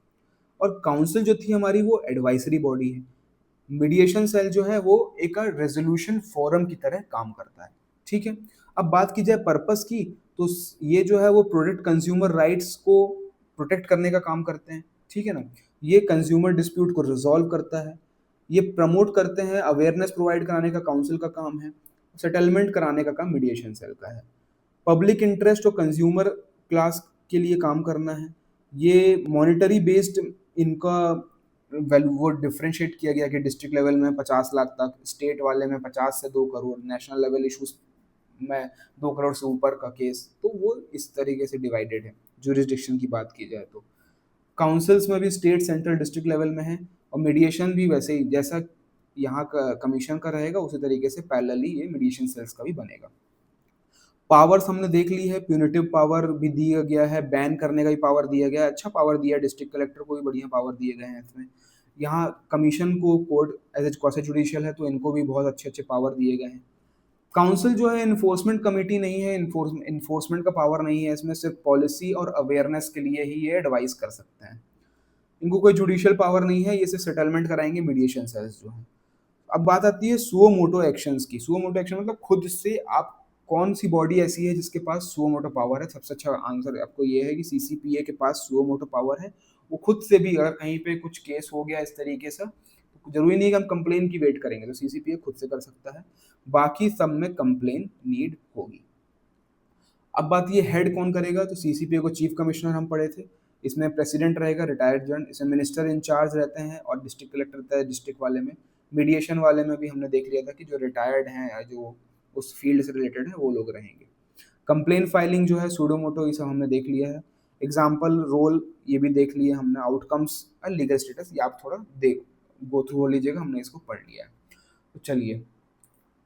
और काउंसिल जो थी हमारी वो एडवाइजरी बॉडी है। मीडिएशन सेल जो है वो एक रेजोल्यूशन फोरम की तरह काम करता है, ठीक है? अब बात की जाए पर्पस की, तो ये जो है वो प्रोडक्ट कंज्यूमर राइट्स को प्रोटेक्ट करने का काम करते हैं, ठीक है ना? ये कंज्यूमर डिस्प्यूट को रिजॉल्व करता है, ये प्रमोट करते हैं, अवेयरनेस प्रोवाइड कराने का काउंसिल का काम है, सेटलमेंट कराने का काम मीडिएशन सेल का है। पब्लिक इंटरेस्ट और कंज्यूमर क्लास के लिए काम करना है। ये मॉनिटरी बेस्ड इनका वैल्यू वो डिफरेंशिएट किया गया कि डिस्ट्रिक्ट लेवल में 50 लाख तक, स्टेट वाले में 50 से 2 करोड़, नेशनल लेवल इश्यूज में 2 करोड़ से ऊपर का केस, तो वो इस तरीके से डिवाइडेड है, ज्यूरिसडिक्शन की बात की जाए तो। काउंसिल्स में भी स्टेट, सेंट्रल, डिस्ट्रिक्ट लेवल में है और मीडिएशन भी वैसे ही जैसा यहाँ का कमीशन का रहेगा उसी तरीके से पैरेलली ये मीडिएशन सेल्स का भी बनेगा। पावर्स हमने देख ली है, प्यूनिटिव पावर भी दिया गया है, बैन करने का भी पावर दिया गया है, अच्छा पावर दिया है, डिस्ट्रिक्ट कलेक्टर को भी बढ़िया पावर दिए गए हैं इसमें। यहाँ कमीशन को court as a quasi judicial है तो इनको भी बहुत अच्छे-अच्छे पावर दिए गए हैं। काउंसिल जो है एनफोर्समेंट कमिटी नहीं है, एनफोर्समेंट का पावर नहीं है, इसमें सिर्फ पॉलिसी और अवेयरनेस के लिए ही ये एडवाइस कर सकते हैं। इनको कोई जुडिशियल पावर नहीं है, ये सिर्फ सेटलमेंट कराएँगे मीडिएशन सेल्स जो हैं। अब बात आती है सुओ मोटो एक्शंस की। सुओ मोटो एक्शन मतलब खुद से आप, कौन सी बॉडी ऐसी है जिसके पास सुओ मोटो पावर है? सबसे अच्छा आंसर आपको ये है कि सीसीपीए के पास सुओ मोटो पावर है। वो खुद से भी अगर कहीं पे कुछ केस हो गया इस तरीके से, तो ज़रूरी नहीं है कि हम कंप्लेन की वेट करेंगे, तो सीसीपीए खुद से कर सकता है। बाकी सब में कंप्लेन नीड होगी। अब बात ये हेड कौन करेगा, तो सीसीपीए को चीफ कमिश्नर हम पढ़े थे। इसमें प्रेसिडेंट रहेगा, रिटायर्ड जज, इसमें मिनिस्टर इन चार्ज रहते हैं और डिस्ट्रिक्ट कलेक्टर रहता है डिस्ट्रिक्ट वाले में। मीडिएशन वाले में भी हमने देख लिया था कि जो रिटायर्ड हैं या जो उस फील्ड से रिलेटेड हैं वो लोग रहेंगे। कंप्लेन फाइलिंग जो है सूडो मोटो, ये सब हमने देख लिया है। एग्जाम्पल रोल ये भी देख लिए हमने, आउटकम्स और लीगल स्टेटस ये आप थोड़ा देख गो थ्रू हो लीजिएगा, हमने इसको पढ़ लिया है। तो चलिए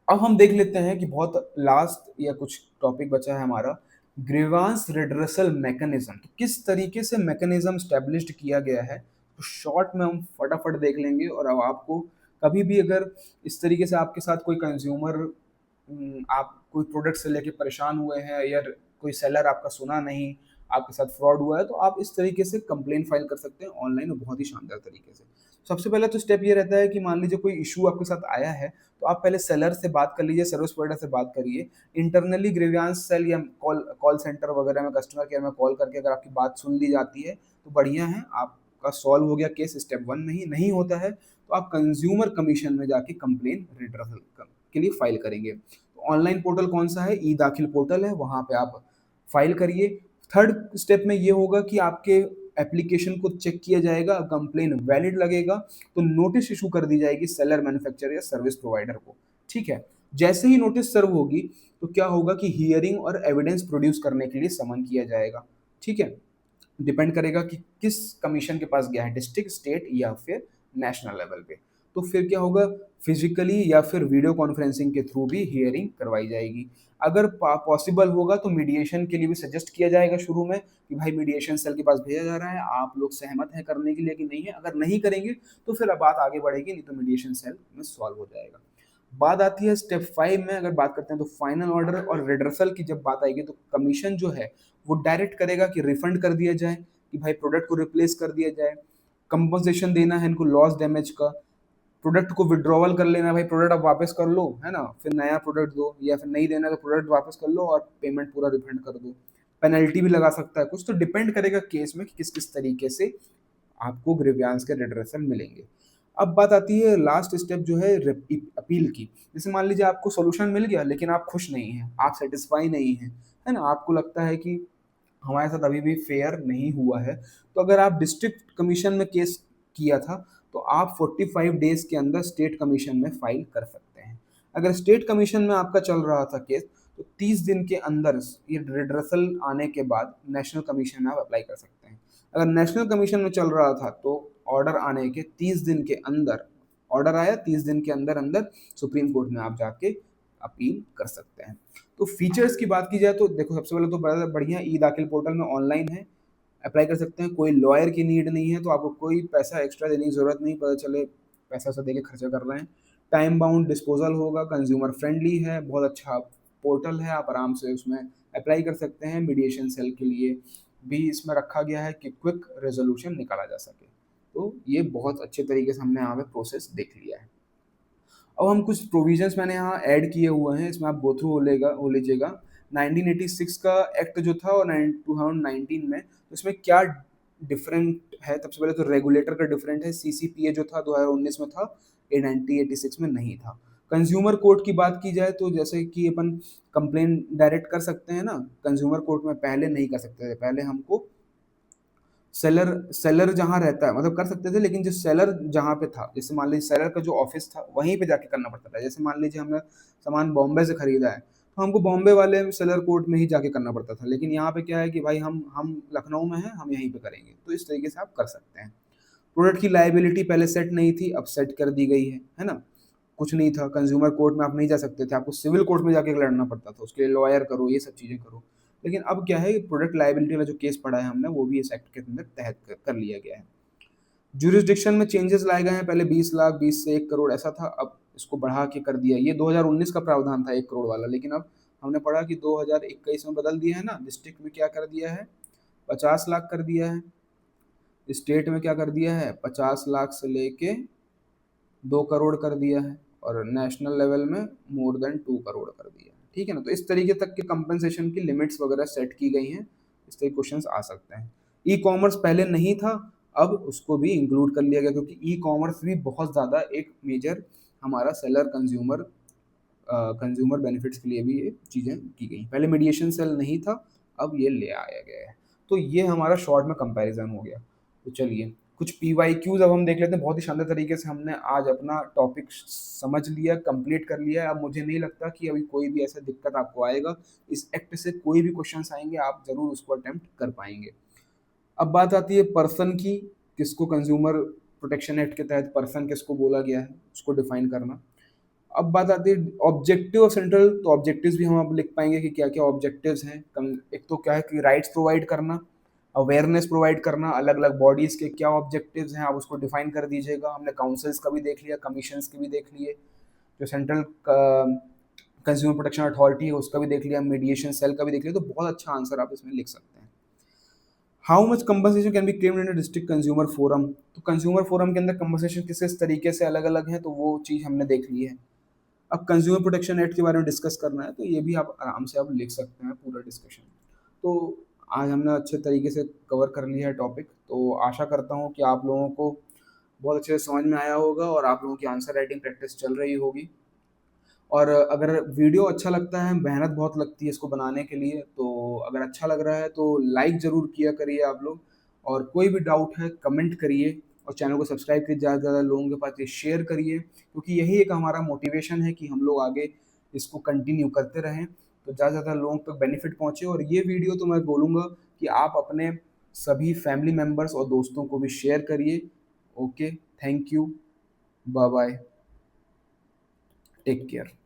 अब हम देख लेते हैं कि बहुत लास्ट या कुछ टॉपिक बचा है हमारा, ग्रीवांस रिड्रेसल मैकेनिज्म। तो किस तरीके से मैकेनिज्म स्टैब्लिश्ड किया गया है, तो शॉर्ट में हम फटाफट देख लेंगे। और अब आपको कभी भी अगर इस तरीके से आपके साथ कोई कंज्यूमर, आप कोई प्रोडक्ट से लेके परेशान हुए हैं या कोई सेलर आपका सुना नहीं, आपके साथ फ्रॉड हुआ है, तो आप इस तरीके से कंप्लेन फाइल कर सकते हैं ऑनलाइन और बहुत ही शानदार तरीके से। सबसे पहले तो स्टेप ये रहता है कि मान लीजिए कोई इशू आपके साथ आया है, तो आप पहले सेलर से बात कर लीजिए, सर्विस प्रोवाइडर से बात करिए। इंटरनली ग्रीवियंस सेल या कॉल कॉल सेंटर वगैरह में कस्टमर केयर में कॉल करके अगर आपकी बात सुन ली जाती है, तो बढ़िया है, आपका सॉल्व हो गया केस स्टेप 1 में ही। नहीं होता है, तो आप कंज्यूमर कमीशन में जाके कंप्लेन रिड्रेसल के लिए फाइल करेंगे। तो ऑनलाइन पोर्टल कौन-सा है? ई-दाखिल पोर्टल है, वहाँ पे आप फाइल करिए। थर्ड स्टेप में ये होगा कि आपके एप्लीकेशन को चेक किया जाएगा, कंप्लेन वैलिड लगेगा तो नोटिस इशू कर दी जाएगी सेलर, मैन्युफैक्चरर या सर्विस प्रोवाइडर को, ठीक है? जैसे ही नोटिस सर्व होगी, तो क्या होगा कि हियरिंग और एविडेंस प्रोड्यूस करने के लिए समन किया जाएगा, ठीक है? डिपेंड करेगा कि किस कमीशन के पास गया है, डिस्ट्रिक्ट, स्टेट या फिर नेशनल लेवल पे। तो फिर क्या होगा, फिजिकली या फिर वीडियो कॉन्फ्रेंसिंग के थ्रू भी हियरिंग करवाई जाएगी। अगर पॉसिबल होगा तो मीडिएशन के लिए भी सजेस्ट किया जाएगा शुरू में कि भाई मीडिएशन सेल के पास भेजा जा रहा है, आप लोग सहमत हैं करने के लिए कि नहीं है? अगर नहीं करेंगे तो फिर अब बात आगे बढ़ेगी, नहीं तो मीडिएशन सेल में सॉल्व हो जाएगा। बात आती है स्टेप 5 में, अगर बात करते हैं तो फाइनल ऑर्डर और रिड्रेसल की जब बात आएगी, तो कमीशन जो है वो डायरेक्ट करेगा कि रिफंड कर दिया जाए, कि भाई प्रोडक्ट को रिप्लेस कर दिया जाए, कंपनसेशन देना है इनको लॉस डैमेज का, प्रोडक्ट को विड्रॉवल कर लेना, भाई प्रोडक्ट आप वापस कर लो, है ना, फिर नया प्रोडक्ट दो, या फिर नहीं देना तो प्रोडक्ट वापस कर लो और पेमेंट पूरा रिफंड कर दो। पेनल्टी भी लगा सकता है कुछ, तो डिपेंड करेगा केस में कि किस किस तरीके से आपको ग्रीवियंस के रिड्रेसल मिलेंगे। अब बात आती है लास्ट स्टेप जो है अपील की। जैसे मान लीजिए आपको सॉल्यूशन मिल गया लेकिन आप खुश नहीं हैं, आप सेटिस्फाई नहीं हैं, है ना, आपको लगता है कि हमारे साथ अभी भी फेयर नहीं हुआ है, तो अगर आप डिस्ट्रिक्ट कमीशन में केस किया था तो आप 45 डेज के अंदर स्टेट कमीशन में फाइल कर सकते हैं। अगर स्टेट कमीशन में आपका चल रहा था केस, तो 30 दिन के अंदर ये रिड्रेसल आने के बाद नेशनल कमीशन में आप अप्लाई कर सकते हैं। अगर नेशनल कमीशन में चल रहा था तो ऑर्डर आने के 30 दिन के अंदर, ऑर्डर आया 30 दिन के अंदर अंदर सुप्रीम कोर्ट में आप जाके अपील कर सकते हैं। तो फीचर्स की बात की जाए तो देखो, सबसे पहले तो बड़ा बढ़िया ई दाखिल पोर्टल में ऑनलाइन है, अप्लाई कर सकते हैं, कोई लॉयर की नीड नहीं है, तो आपको कोई पैसा एक्स्ट्रा देने की जरूरत नहीं, पता चले पैसा वैसा दे के खर्चा कर रहे हैं। टाइम बाउंड डिस्पोजल होगा, कंज्यूमर फ्रेंडली है, बहुत अच्छा पोर्टल है, आप आराम से उसमें अप्लाई कर सकते हैं। मीडिएशन सेल के लिए भी इसमें रखा गया है कि क्विक रेजोल्यूशन निकाला जा सके। तो ये बहुत अच्छे तरीके से हमने यहाँ पे प्रोसेस देख लिया है। अब हम कुछ प्रोविजंस मैंने यहाँ ऐड किए हुए हैं, इसमें आप गो थ्रू हो लीजिएगा। 1986 का एक्ट जो था और 2019 में, तो इसमें क्या डिफरेंट है। सबसे पहले तो रेगुलेटर का डिफरेंट है, सीसीपीए जो था 2019 में था, ये 1986 में नहीं था। कंज्यूमर कोर्ट की बात की जाए तो जैसे कि अपन कंप्लेन डायरेक्ट कर सकते हैं ना, कंज्यूमर कोर्ट में पहले नहीं कर सकते थे, पहले हमको सेलर सेलर जहाँ रहता है मतलब कर सकते थे, लेकिन जो सेलर जहाँ पे था, जैसे मान लीजिए सेलर का जो ऑफिस था वहीं पे जाके करना पड़ता था। जैसे मान लीजिए हमने सामान बॉम्बे से खरीदा है तो हमको बॉम्बे वाले सेलर कोर्ट में ही जाके करना पड़ता था, लेकिन यहाँ पे क्या है कि भाई हम लखनऊ में हैं, हम यहीं पे करेंगे, तो इस तरीके से आप कर सकते हैं। प्रोडक्ट की लाइबिलिटी पहले सेट नहीं थी, अब सेट कर दी गई है ना। कुछ नहीं था, कंज्यूमर कोर्ट में आप नहीं जा सकते थे, आपको सिविल कोर्ट में जाके लड़ना पड़ता था, उसके लिए लॉयर करो, ये सब चीज़ें करो। लेकिन अब क्या है, प्रोडक्ट लाइबिलिटी वाला जो केस पढ़ा है हमने, वो भी इस एक्ट के अंदर तहत कर लिया गया है। ज्यूरिसडिक्शन में चेंजेस लाए गए हैं, पहले 20 लाख 20 से 1 करोड़ ऐसा था, अब इसको बढ़ा के कर दिया। ये 2019 का प्रावधान था 1 करोड़ वाला, लेकिन अब हमने पढ़ा कि 2021 में बदल दिया है ना। डिस्ट्रिक्ट में क्या कर दिया है, 50 लाख कर दिया है। स्टेट में क्या कर दिया है, 50 लाख से लेके 2 करोड़ कर दिया है, और नेशनल लेवल में मोर देन 2 करोड़ कर दिया है। ठीक है ना, तो इस तरीके तक के कंपनसेशन की लिमिट्स वगैरह सेट की गई हैं। इस तरह क्वेश्चंस आ सकते हैं। ई कॉमर्स पहले नहीं था, अब उसको भी इंक्लूड कर लिया गया, क्योंकि ई कॉमर्स भी बहुत ज़्यादा एक मेजर हमारा सेलर कंज्यूमर बेनिफिट्स के लिए भी ये चीज़ें की गई। पहले मीडिएशन सेल नहीं था, अब ये ले आया गया है। तो ये हमारा शॉर्ट में कंपैरिजन हो गया। तो चलिए कुछ पीवाईक्यूज अब हम देख लेते हैं। बहुत ही शानदार तरीके से हमने आज अपना टॉपिक समझ लिया, कंप्लीट कर लिया है। अब मुझे नहीं लगता कि अभी कोई भी ऐसा दिक्कत आपको आएगा। इस एक्ट से कोई भी क्वेश्चंस आएंगे आप ज़रूर उसको अटेम्प्ट कर पाएंगे। अब बात आती है पर्सन की, किसको कंज्यूमर प्रोटेक्शन एक्ट के तहत पर्सन किसको बोला गया है, उसको डिफाइन करना। अब बात आती है ऑब्जेक्टिव ऑफ सेंट्रल, तो ऑब्जेक्टिव्स भी हम अब लिख पाएंगे कि क्या क्या ऑब्जेक्टिव्स हैं। एक तो क्या है कि राइट्स प्रोवाइड करना, अवेयरनेस प्रोवाइड करना, अलग अलग बॉडीज के क्या ऑब्जेक्टिव्स हैं आप उसको डिफाइन कर दीजिएगा। हमने काउंसिल्स का भी देख लिया, कमीशंस के भी देख लिए, जो सेंट्रल कंज्यूमर प्रोटेक्शन अथॉरिटी है उसका भी देख लिया, मीडिएशन सेल का भी देख लिया। तो बहुत अच्छा आंसर आप इसमें लिख सकते हैं। How much compensation can be claimed in district consumer forum, तो कंज्यूमर फोरम के अंदर कंपनसेशन किस किस तरीके से अलग अलग है, तो वो चीज़ हमने देख ली है। अब कंज्यूमर प्रोटेक्शन एक्ट के बारे में डिस्कस करना है, तो ये भी आप आराम से आप लिख सकते हैं पूरा डिस्कशन। तो आज हमने अच्छे तरीके से कवर कर लिया है टॉपिक, तो आशा करता हूँ कि आप लोगों को बहुत अच्छे से समझ में आया होगा और आप लोगों की आंसर राइटिंग प्रैक्टिस चल रही होगी। और अगर वीडियो अच्छा लगता है, मेहनत बहुत लगती है इसको बनाने के लिए, तो अगर अच्छा लग रहा है तो लाइक ज़रूर किया करिए आप लोग। और कोई भी डाउट है कमेंट करिए, और चैनल को सब्सक्राइब करिए, ज़्यादा से ज़्यादा लोगों के पास ये शेयर करिए, क्योंकि यही एक हमारा मोटिवेशन है कि हम लोग आगे इसको कंटिन्यू करते रहें, तो ज़्यादा से ज़्यादा लोगों तक बेनिफिट पहुँचे। और ये वीडियो तो मैं बोलूँगा कि आप अपने सभी फैमिली मेम्बर्स और दोस्तों को भी शेयर करिए। Okay, thank you, bye bye, take care.